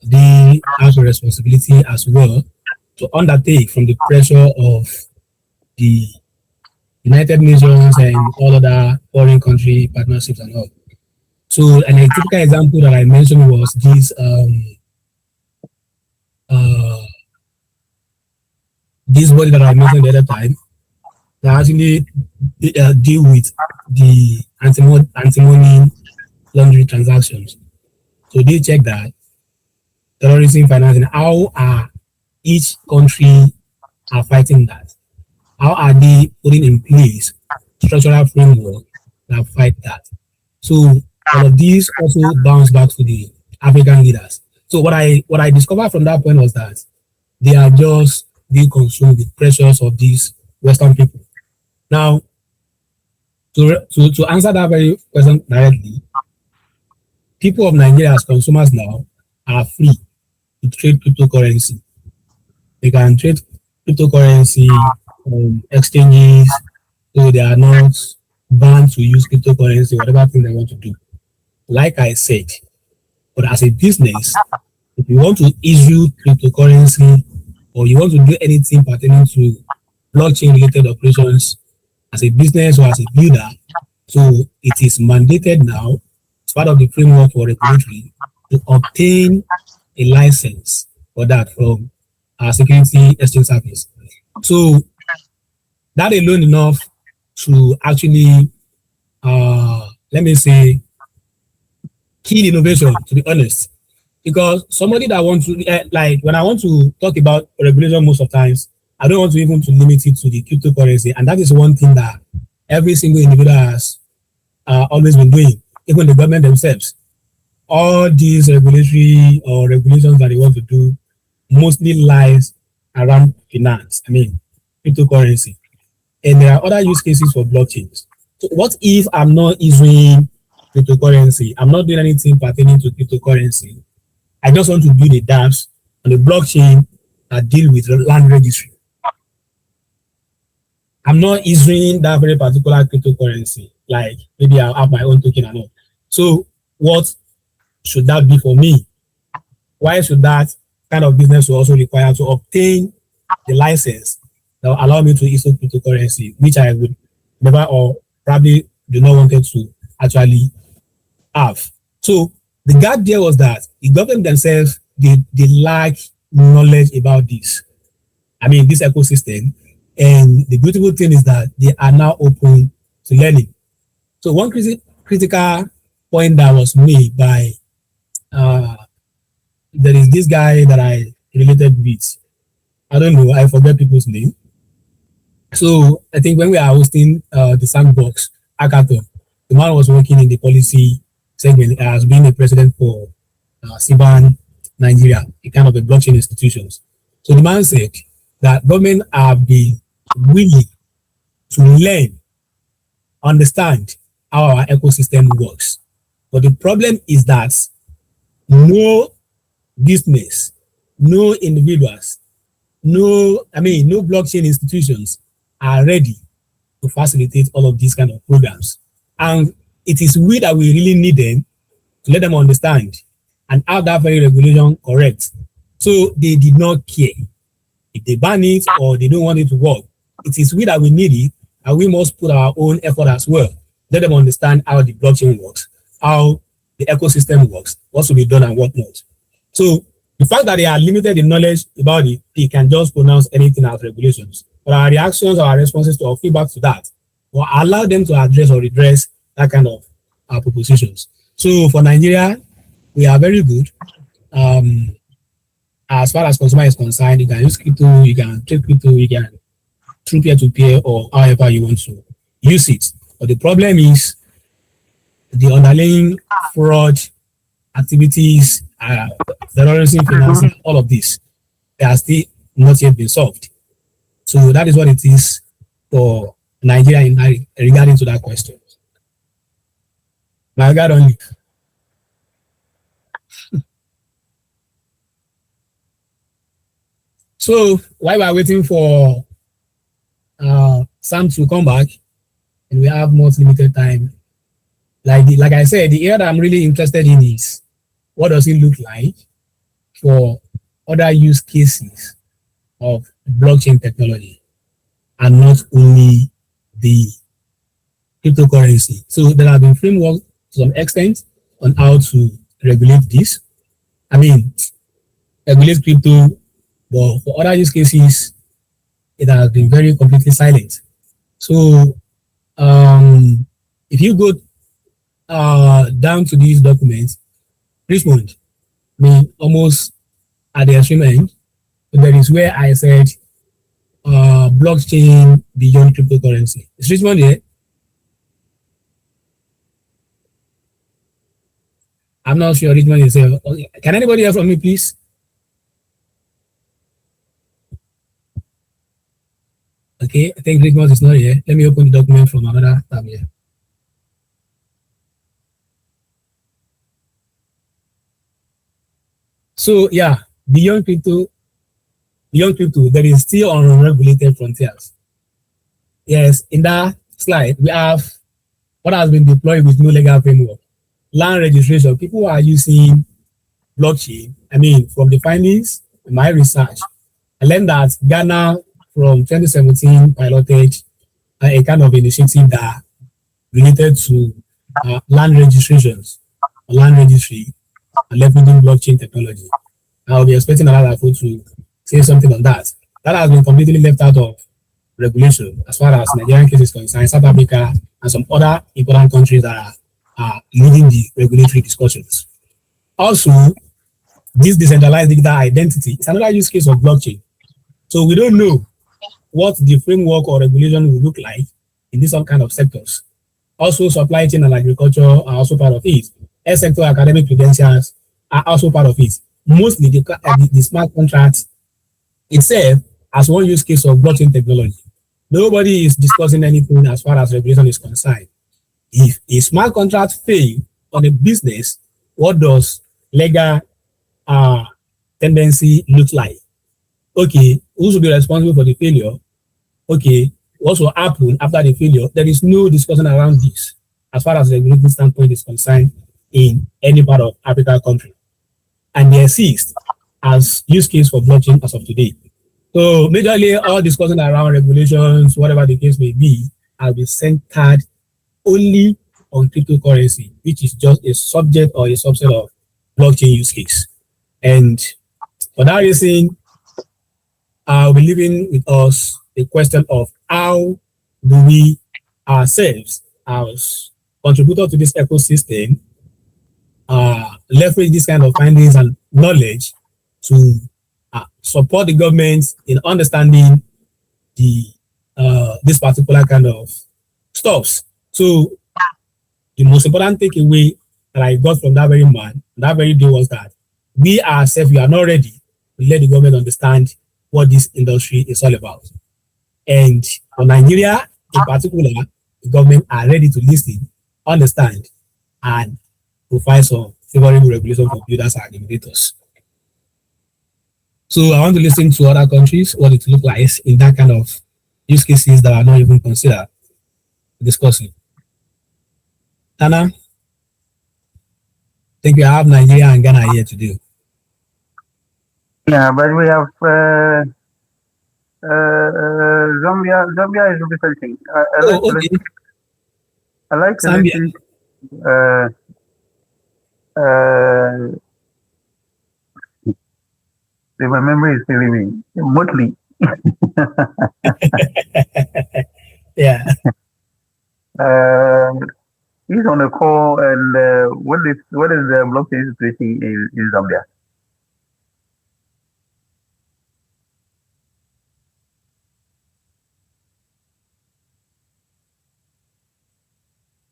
they have a responsibility as well to undertake from the pressure of the United Nations and all other foreign country partnerships and all. So, and a typical example that I mentioned was uh, this body that I mentioned the other time that actually deal with the anti-money laundering transactions. So they check that terrorism financing, how are each country are fighting that? How are they putting in place structural framework that fight that? So all of these also bounce back to the African leaders. So what I discovered from that point was that they are just being consumed with pressures of these Western people. Now, to answer that very question directly, people of Nigeria as consumers now are free to trade cryptocurrency. They can trade cryptocurrency exchanges, so they are not banned to use cryptocurrency, whatever thing they want to do. Like I said, but as a business, if you want to issue cryptocurrency or you want to do anything pertaining to blockchain related operations as a business or as a builder, so it is mandated now as part of the framework for regulatory to obtain a license for that from our security exchange service. So that alone enough to actually, let me say, kill innovation, to be honest. Because somebody that wants to, like when I want to talk about regulation most of times, I don't want to even to limit it to the cryptocurrency. And that is one thing that every single individual has always been doing, even the government themselves. All these regulatory or regulations that they want to do mostly lies around finance, I mean, cryptocurrency. And there are other use cases for blockchains. So what if I'm not using cryptocurrency? I'm not doing anything pertaining to cryptocurrency. I just want to build a dApps on the blockchain that deal with land registry. I'm not issuing that very particular cryptocurrency. Like maybe I'll have my own token and all. So what should that be for me? Why should that kind of business also require to obtain the license that will allow me to issue cryptocurrency, which I would never or probably do not want to actually have. So the gap there was that the government themselves, they lack knowledge about this. I mean, this ecosystem. And the beautiful thing is that they are now open to learning. So one critical point that was made by there is this guy that I related with. I don't know, I forget people's name. So I think when we are hosting the sandbox hackathon, the man was working in the policy segment as being a president for CBAN Nigeria, a kind of a blockchain institutions. So the man said that government have been willing to learn, understand how our ecosystem works. But the problem is that no business, no individuals, no blockchain institutions are ready to facilitate all of these kind of programs. And it is we that we really need them to let them understand and have that very regulation correct. So they did not care if they ban it or they don't want it to work. It is we that we need it, and we must put our own effort as well. Let them understand how the blockchain works, how the ecosystem works, what should be done and what not. So the fact that they are limited in knowledge about it, they can just pronounce anything as regulations. But our reactions, our responses to our feedback to that, will allow them to address or redress that kind of propositions. So for Nigeria, we are very good. As far as consumer is concerned, you can use crypto, you can trade crypto, you can through peer-to-peer or however you want to use it. But the problem is the underlying fraud activities, terrorism, financing, all of this, they are still not yet been solved. So that is what it is for Nigeria in regarding to that question. My God only. So while we're waiting for Sam to come back, and we have more limited time, like I said, the area that I'm really interested in is what does it look like for other use cases of blockchain technology and not only the cryptocurrency. So there have been frameworks to some extent on how to regulate this. I mean, regulate crypto, but for other use cases, it has been very completely silent. So if you go down to these documents, Richmond, I mean, almost at the extreme end, there is where I said blockchain beyond cryptocurrency. Is Richmond here? I'm not sure Richmond is here. Okay. Can anybody hear from me, please? Okay, I think Richmond is not here. Let me open the document from another tab here. So yeah, beyond crypto, there is still unregulated frontiers. Yes, in that slide, we have what has been deployed with no legal framework. Land registration, people are using blockchain. I mean, from the findings in my research, I learned that Ghana from 2017 piloted a kind of initiative that related to land registrations, land registry, and leveraging blockchain technology. I'll be expecting another to say something on that. That has been completely left out of regulation as far as Nigerian case is concerned, South Africa, and some other important countries that are leading the regulatory discussions. Also, this decentralized digital identity is another use case of blockchain. So we don't know what the framework or regulation will look like in these kind of sectors. Also, supply chain and agriculture are also part of it. Health sector academic credentials are also part of it. Mostly the smart contracts itself as one use case of blockchain technology. Nobody is discussing anything as far as regulation is concerned. If a smart contract fails on a business, what does legal tendency look like? Okay, who should be responsible for the failure? Okay, what will happen after the failure? There is no discussion around this as far as the regulatory standpoint is concerned in any part of African country. And they exist as use case for blockchain as of today. So majorly all discussion around regulations, whatever the case may be, will be centered only on cryptocurrency, which is just a subject or a subset of blockchain use case. And for that reason, I'll be leaving with us the question of how do we ourselves as contributors to this ecosystem leverage this kind of findings and knowledge to support the government in understanding the this particular kind of stuffs. So the most important takeaway that I got from that very man, that very day was that we ourselves, we are not ready to let the government understand what this industry is all about. And for Nigeria in particular, the government are ready to listen, understand, and provide some favorable regulation for builders and innovators. So I want to listen to other countries, what it look like in that kind of use cases that are not even considered discussing. Tana, I think we have Nigeria and Ghana here to do. Yeah, but we have Zambia. Zambia is a different thing. Oh, okay. I like to Zambia. listen. Uh, uh, my memory is failing me. Mostly. Yeah. He's on the call, and what is the blockchain situation in Zambia?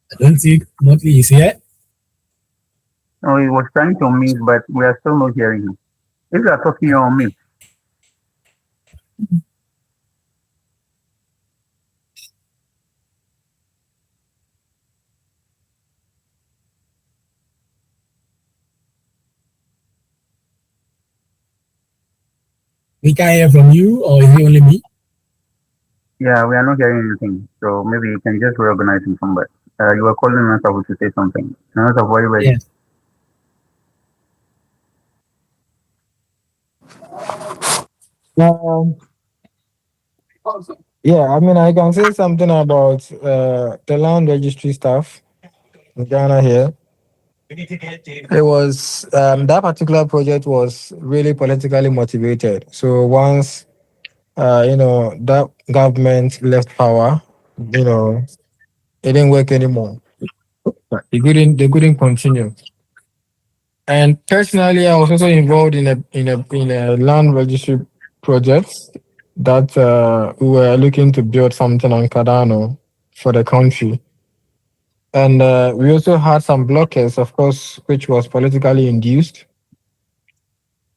I don't think Motley is here. No, he was trying to mute, but we are still not hearing him. If you are talking, you're on mute. We can't hear from you, or is it only me? Yeah, we are not hearing anything. So maybe you can just reorganize him somewhere. You were calling us to say something. Not very ready. Yes. Um, yeah, I mean, I can say something about the land registry stuff in Ghana here. It was that particular project was really politically motivated. So once that government left power, it didn't work anymore. They couldn't continue. And personally, I was also involved in a land registry project that we were looking to build something on Cardano for the country. And we also had some blockers, of course, which was politically induced.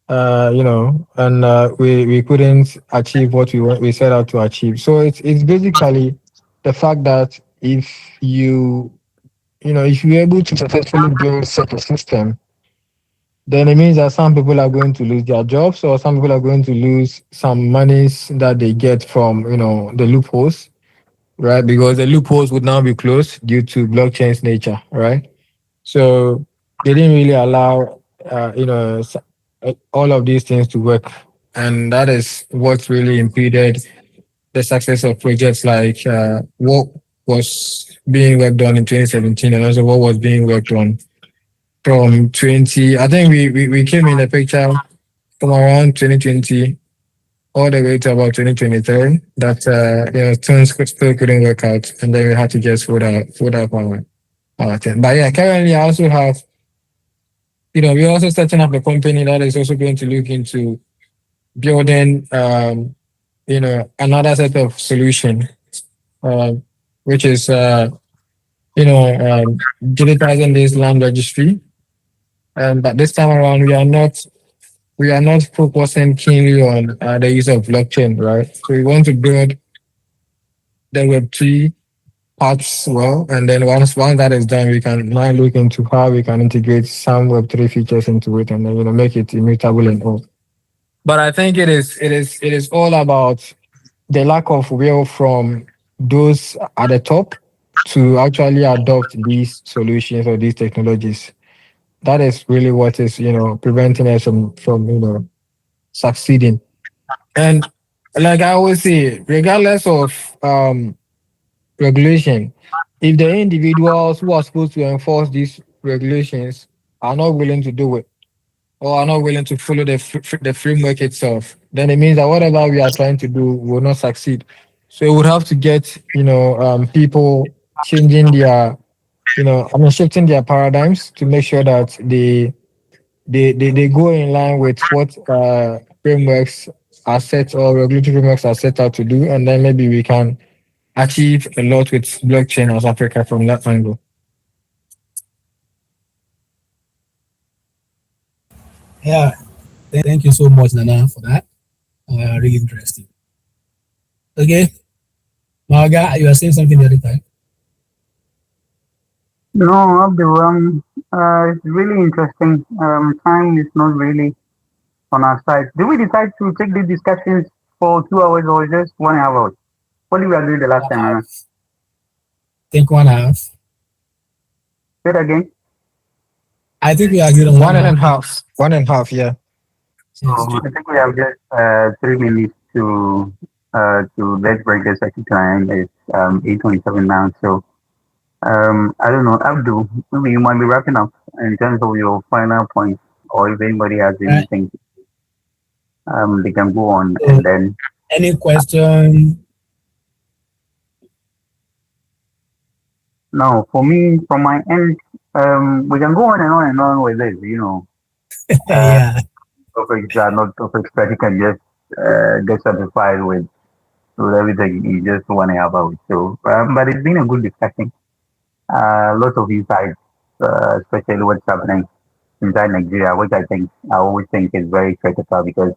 And we couldn't achieve what we set out to achieve. So it's basically the fact that if you're able to successfully build such a system, then it means that some people are going to lose their jobs, or some people are going to lose some monies that they get from the loopholes, right? Because the loopholes would now be closed due to blockchain's nature, right? So they didn't really allow all of these things to work, and that is what really impeded the success of projects like what was being worked on in 2017, and also what was being worked on from 20. I think we came in the picture from around 2020 all the way to about 2023 that things still couldn't work out, and then we had to just fold up our thing. But yeah, currently I also have, we're also setting up a company that is also going to look into building another set of solution, uh, which is digitizing this land registry. And but this time around, we are not focusing keenly on the use of blockchain, right? So we want to build the Web3 parts well, and then once that is done, we can now look into how we can integrate some Web3 features into it, and then make it immutable and all. But I think it is all about the lack of will from those at the top to actually adopt these solutions or these technologies. That is really what is preventing us from succeeding. And like I always say, regardless of regulation, if the individuals who are supposed to enforce these regulations are not willing to do it, or are not willing to follow the framework itself, then it means that whatever we are trying to do will not succeed. So we would have to get people changing their shifting their paradigms to make sure that they go in line with what frameworks are set or regulatory frameworks are set out to do, and then maybe we can achieve a lot with blockchain as Africa from that angle. Yeah, thank you so much, Nana, for that. Really interesting. Okay, Marga, you are saying something the other time. No, Abdul, it's really interesting. Time is not really on our side. Did we decide to take these discussions for 2 hours or just 1 hour? What did we agree the last One time, Nana? half. Think one half. Say it again. I think we agreed on One one and half. a half. One and a half, yeah. So Yes. I think we have just 3 minutes to let's break the session time. It's 8:27 now. So I don't know, Abdul, maybe you might be wrapping up in terms of your final points, or if anybody has Right. anything, they can go on So, and then. any question? No, for me, from my end, we can go on and on and on with this. Yeah. Topics are not topics that you can just get satisfied with everything you just want to have out. So, but it's been a good discussion. Lots of insights, especially what's happening inside Nigeria, which I always think is very critical because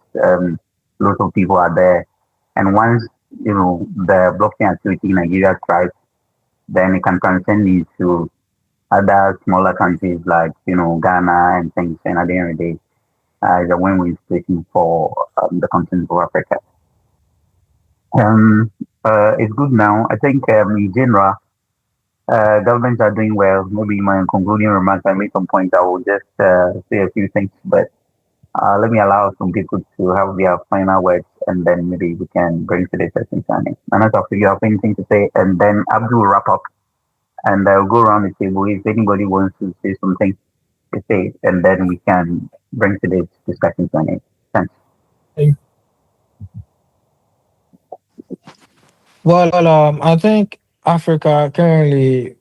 lots of people are there, and once the blockchain activity in Nigeria thrives, then it can transcend into other smaller countries like Ghana and things. And at the end of the day, it's a win-win situation for the continent of Africa. Um, it's good now. I think in general, governments are doing well. Maybe in my concluding remarks, I made some points. I will just say a few things, but let me allow some people to have their final words, and then maybe we can bring to the session starting. And as if you have anything to say, and then Abdul will wrap up, and I'll go around the table. If anybody wants to say something, to say, and then we can bring today's discussion to an end. Thanks. Well, I think Africa currently,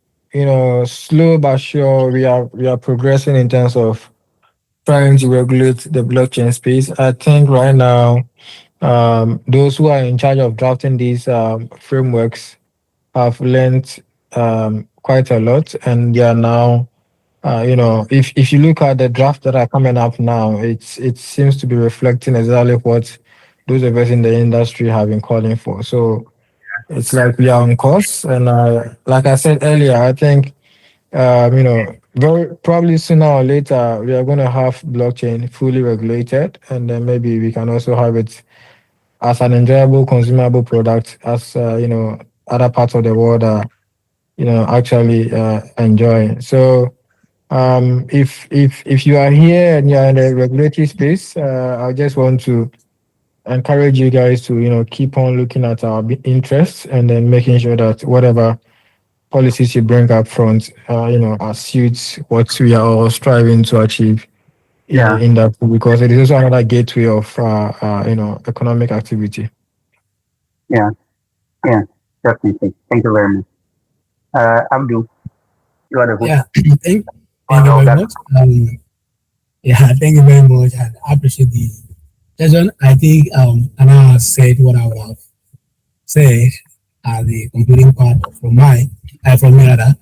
slow but sure, we are progressing in terms of trying to regulate the blockchain space. I think right now, those who are in charge of drafting these frameworks have learned quite a lot, and they are now, if you look at the draft that are coming up now, it seems to be reflecting exactly what those of us in the industry have been calling for. So it's like we are on course, and like I said earlier, I think very probably sooner or later we are going to have blockchain fully regulated, and then maybe we can also have it as an enjoyable, consumable product, as other parts of the world are actually enjoying. So if you are here and you are in the regulatory space, I just want to encourage you guys to keep on looking at our interests, and then making sure that whatever policies you bring up front suits what we are all striving to achieve in Yeah, the industry, because it is also another gateway of economic activity. yeah, yeah, definitely. Thank you very much. Abdul, you are the host. Yeah. thank, On thank you all very that. much. Yeah, thank you very much. And I appreciate the session. I think Anna said what I would have said at the concluding part from me rather.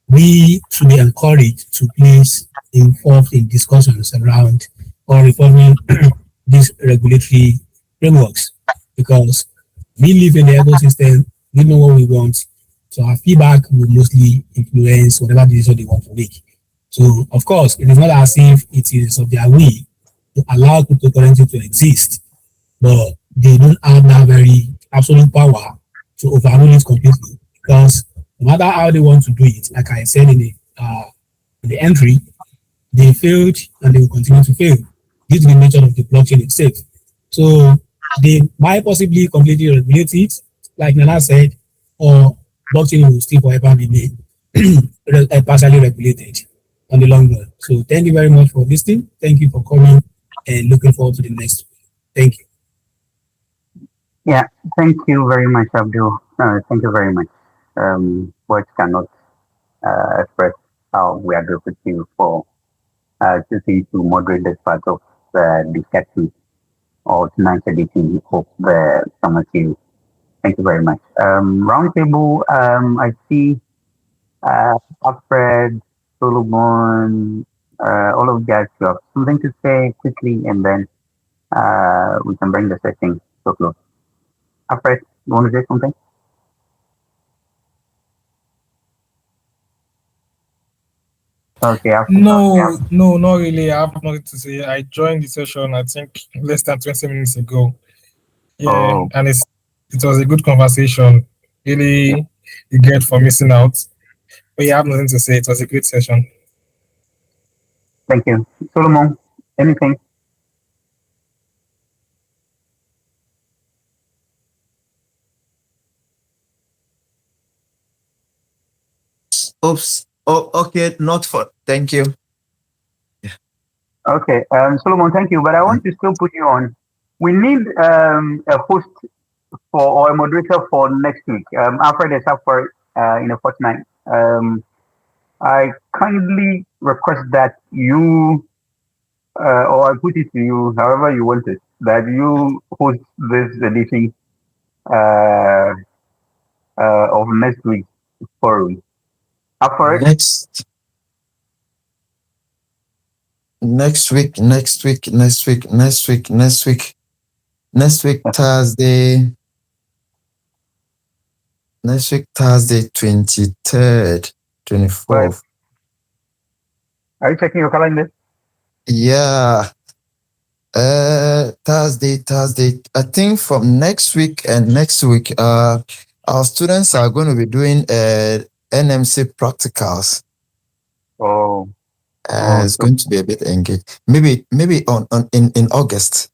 We should be encouraged to please involved in discussions around or reforming these regulatory frameworks, because we live in the ecosystem, we know what we want, so our feedback will mostly influence whatever decision they want to make. So, of course, it is not as if it is of their will to allow cryptocurrency to exist, but they don't have that very absolute power to overrule it completely, because no matter how they want to do it, like I said in the entry, they failed and they will continue to fail due to the nature of the blockchain itself. So they might possibly completely regulate it, like Nana said, or blockchain will still forever be partially regulated on the long run. So thank you very much for listening. Thank you for coming, and looking forward to the next one. Thank you. Yeah, thank you very much, Abdul. Thank you very much. Words cannot express how we are grateful to you for choosing to moderate this part of the discussion or tonight's edition of the summer series. Thank you very much. Roundtable, I see Alfred, Solomon, all of you guys, you have something to say quickly, and then we can bring the session to a close. Alfred, you want to say something? Okay, No, not really. I have nothing to say. I joined the session, I think, less than 20 minutes ago. Yeah, oh, and it was a good conversation. Really regret for missing out. But yeah, I have nothing to say. It was a great session. thank you. Solomon, anything? Oops. Oh, okay. Not for. Thank you. Okay, Solomon, thank you. But I want to still put you on. We need a host for or a moderator for next week. Alfred is up for in a fortnight. I kindly request that you, or I put it to you, however you want it, that you host this edition uh, of next week's forum. Up for it? Next next week, next week, next week, next week, next week, next week, Thursday. Next week, Thursday, 23rd, But 24th. are you checking your calendar? Yeah. Thursday. I think from next week and next week, our students are going to be doing NMC practicals. Oh, oh, It's so going to be a bit engaged. Maybe on in August.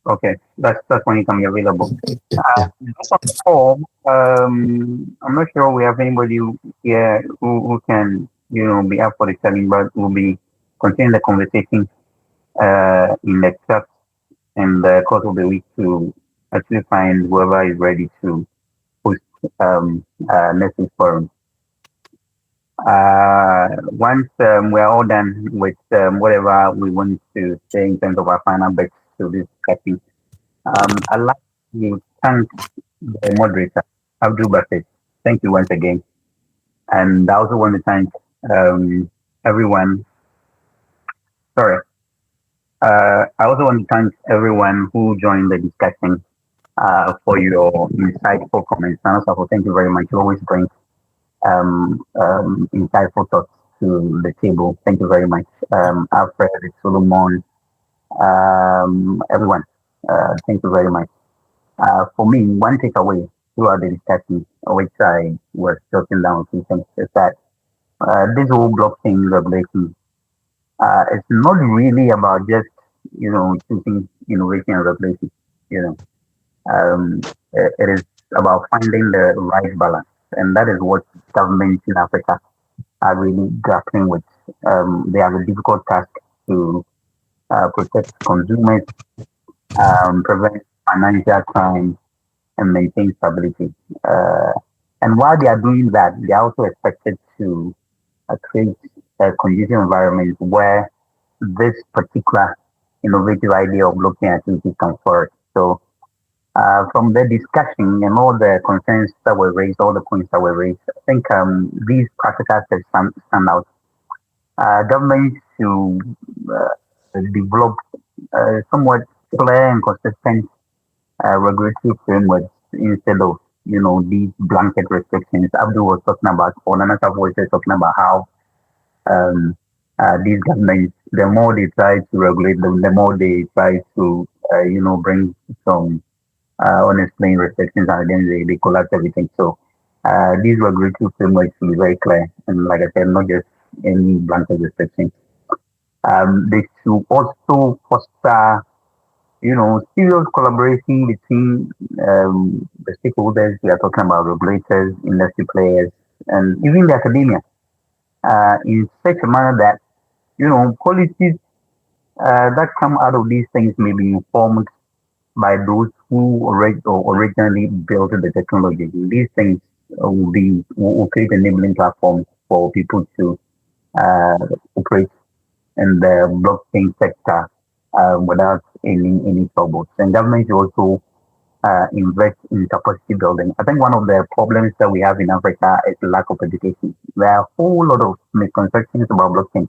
okay. That's when you can be available. Yeah. Just on the call, I'm not sure we have anybody here who can, be up for the challenge, but we'll be continuing the conversation in the chat and the course of the week to actually find whoever is ready to host next week's forum. Once we're all done with whatever we want to say in terms of our final bits to this discussion, I'd like to thank the moderator, Abdul Basit. Thank you once again. And I also want to thank everyone. Sorry. I also want to thank everyone who joined the discussion for your insightful comments. And also, thank you very much. You always bring insightful thoughts to the table. Thank you very much. Alfred, Solomon, everyone. Thank you very much. For me, one takeaway throughout the discussion, which I was jotting down a few things, is that this whole blockchain regulation is not really about just choosing innovation and regulation. You know, it is about finding the right balance, and that is what governments in Africa are really grappling with. They have a difficult task to protect consumers, prevent financial crime, and maintain stability. And while they are doing that, they are also expected to create a conducive environment where this particular innovative idea of blockchain activities can flourish. So, from the discussion and all the concerns that were raised, all the points that were raised, I think these practical steps stand out. Governments should develop somewhat clear and consistent regulatory frameworks instead of these blanket restrictions. Abdul was talking about, or Nanasa was talking about how um, these governments, the more they try to regulate them, the more they try to bring some unexplained restrictions, and then they collapse everything. So these regulatory frameworks should be very clear, and like I said, not just any blanket restrictions. They should also foster serious collaboration between the stakeholders. We are talking about regulators, industry players, and even the academia, in such a manner that policies that come out of these things may be informed by those who originally built the technology. These things will create enabling platform for people to uh, operate in the blockchain sector without any troubles. And government should also invest in capacity building. I think one of the problems that we have in Africa is lack of education. There are a whole lot of misconceptions about blockchain.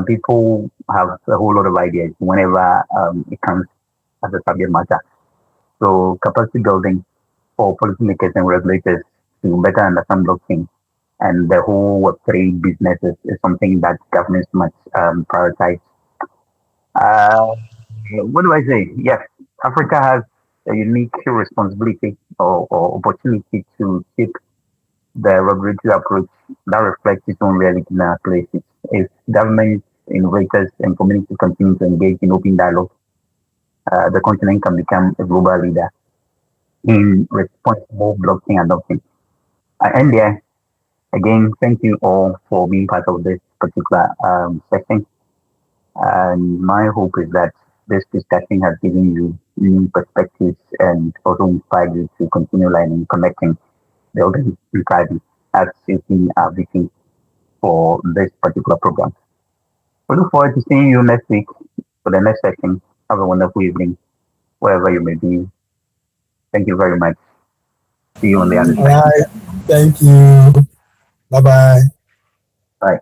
People have a whole lot of ideas whenever it comes as a subject matter. So capacity building for policymakers and regulators to better understand blockchain and the whole Web3 businesses is something that governments must prioritize. Uh, what do I say? Yes, Africa has a unique responsibility or opportunity to take the regulatory approach that reflects its own reality in our places. If governments, innovators, and communities continue to engage in open dialogue, the continent can become a global leader in responsible blockchain adoption. And there, again, thank you all for being part of this particular session. And my hope is that this discussion has given you new perspectives and also inspired you to continue learning, connecting, building, and thriving as shaping our vision for this particular program. We look forward to seeing you next week for the next session. Have a wonderful evening, wherever you may be. Thank you very much. See you on the other All side. right. Thank you. Bye bye. Bye.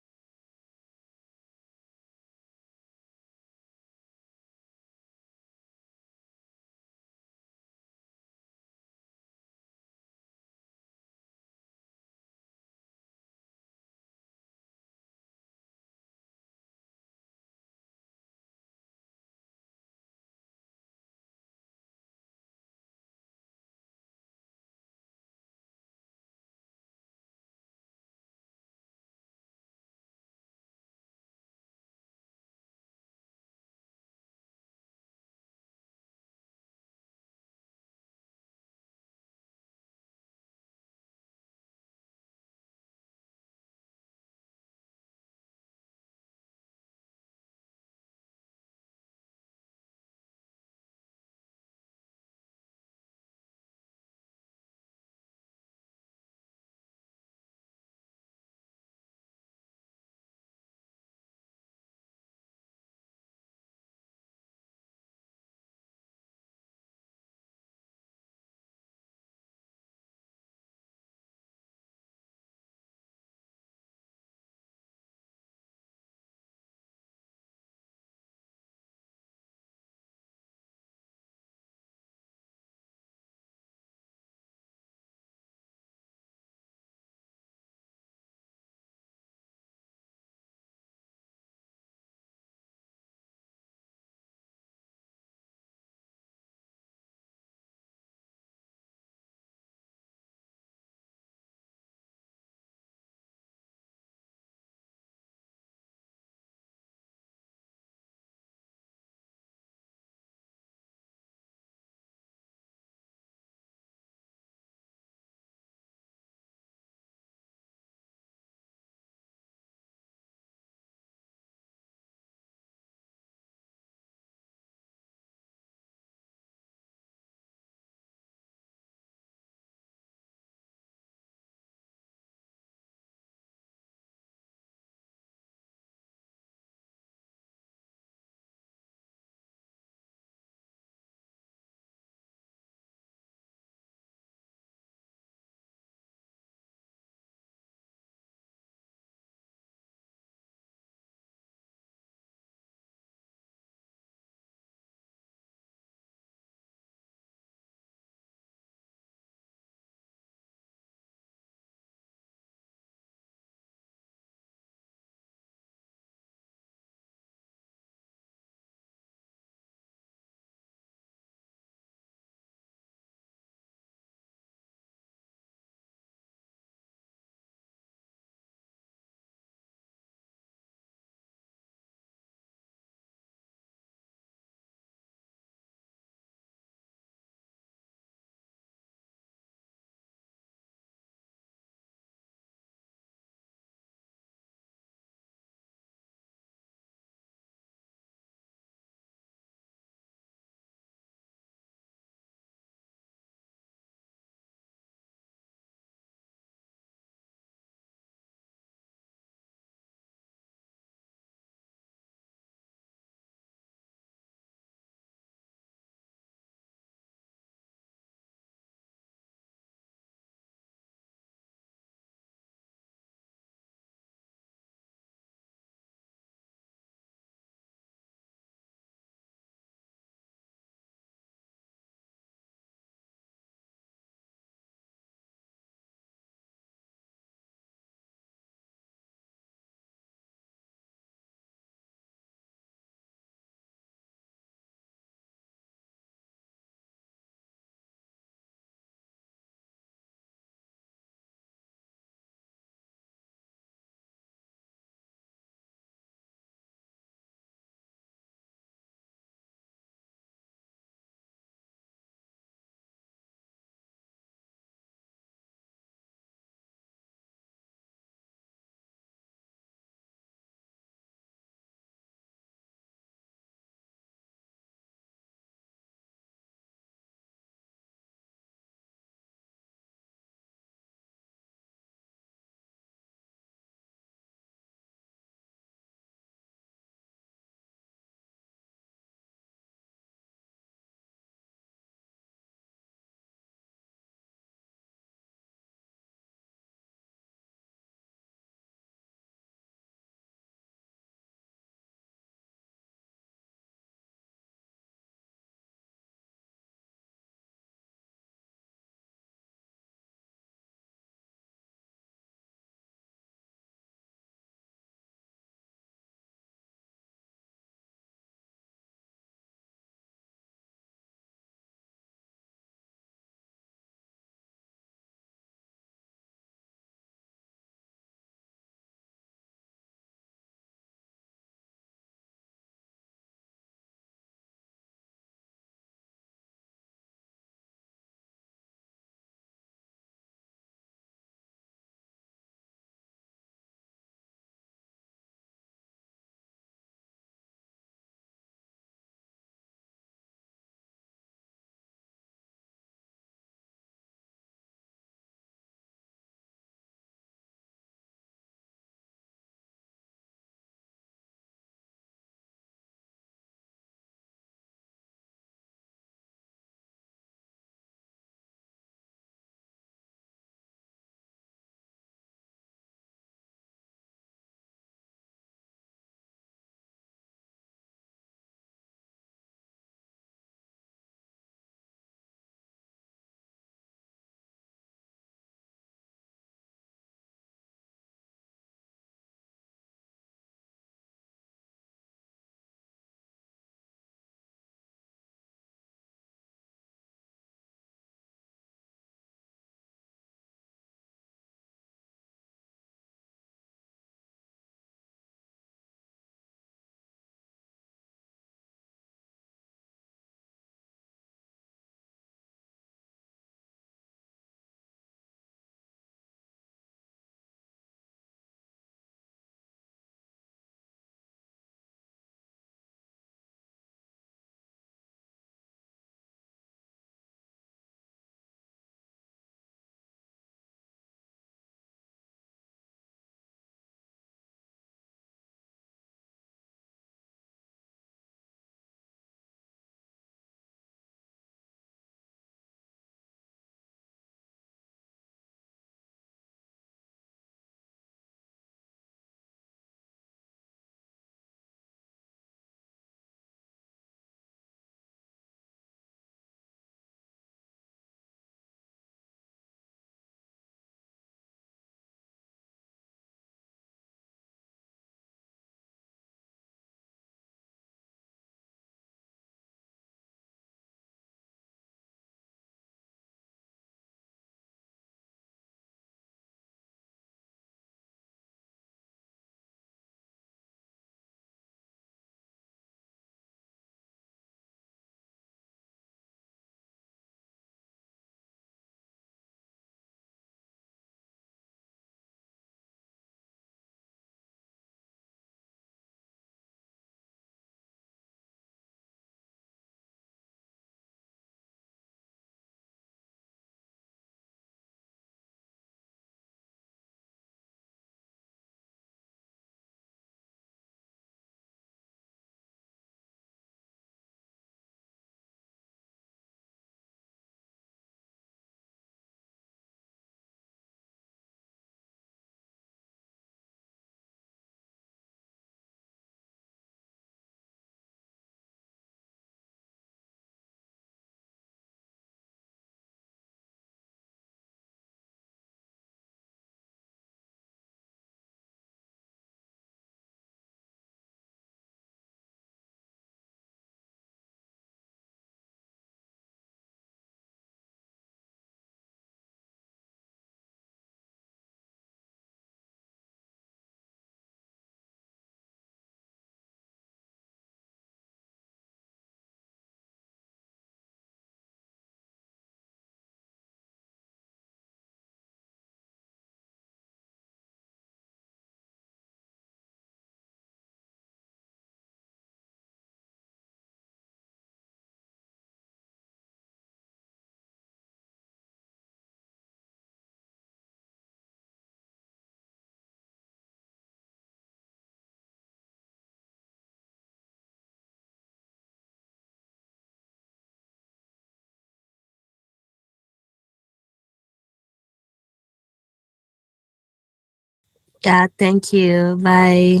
Yeah, thank you. Bye.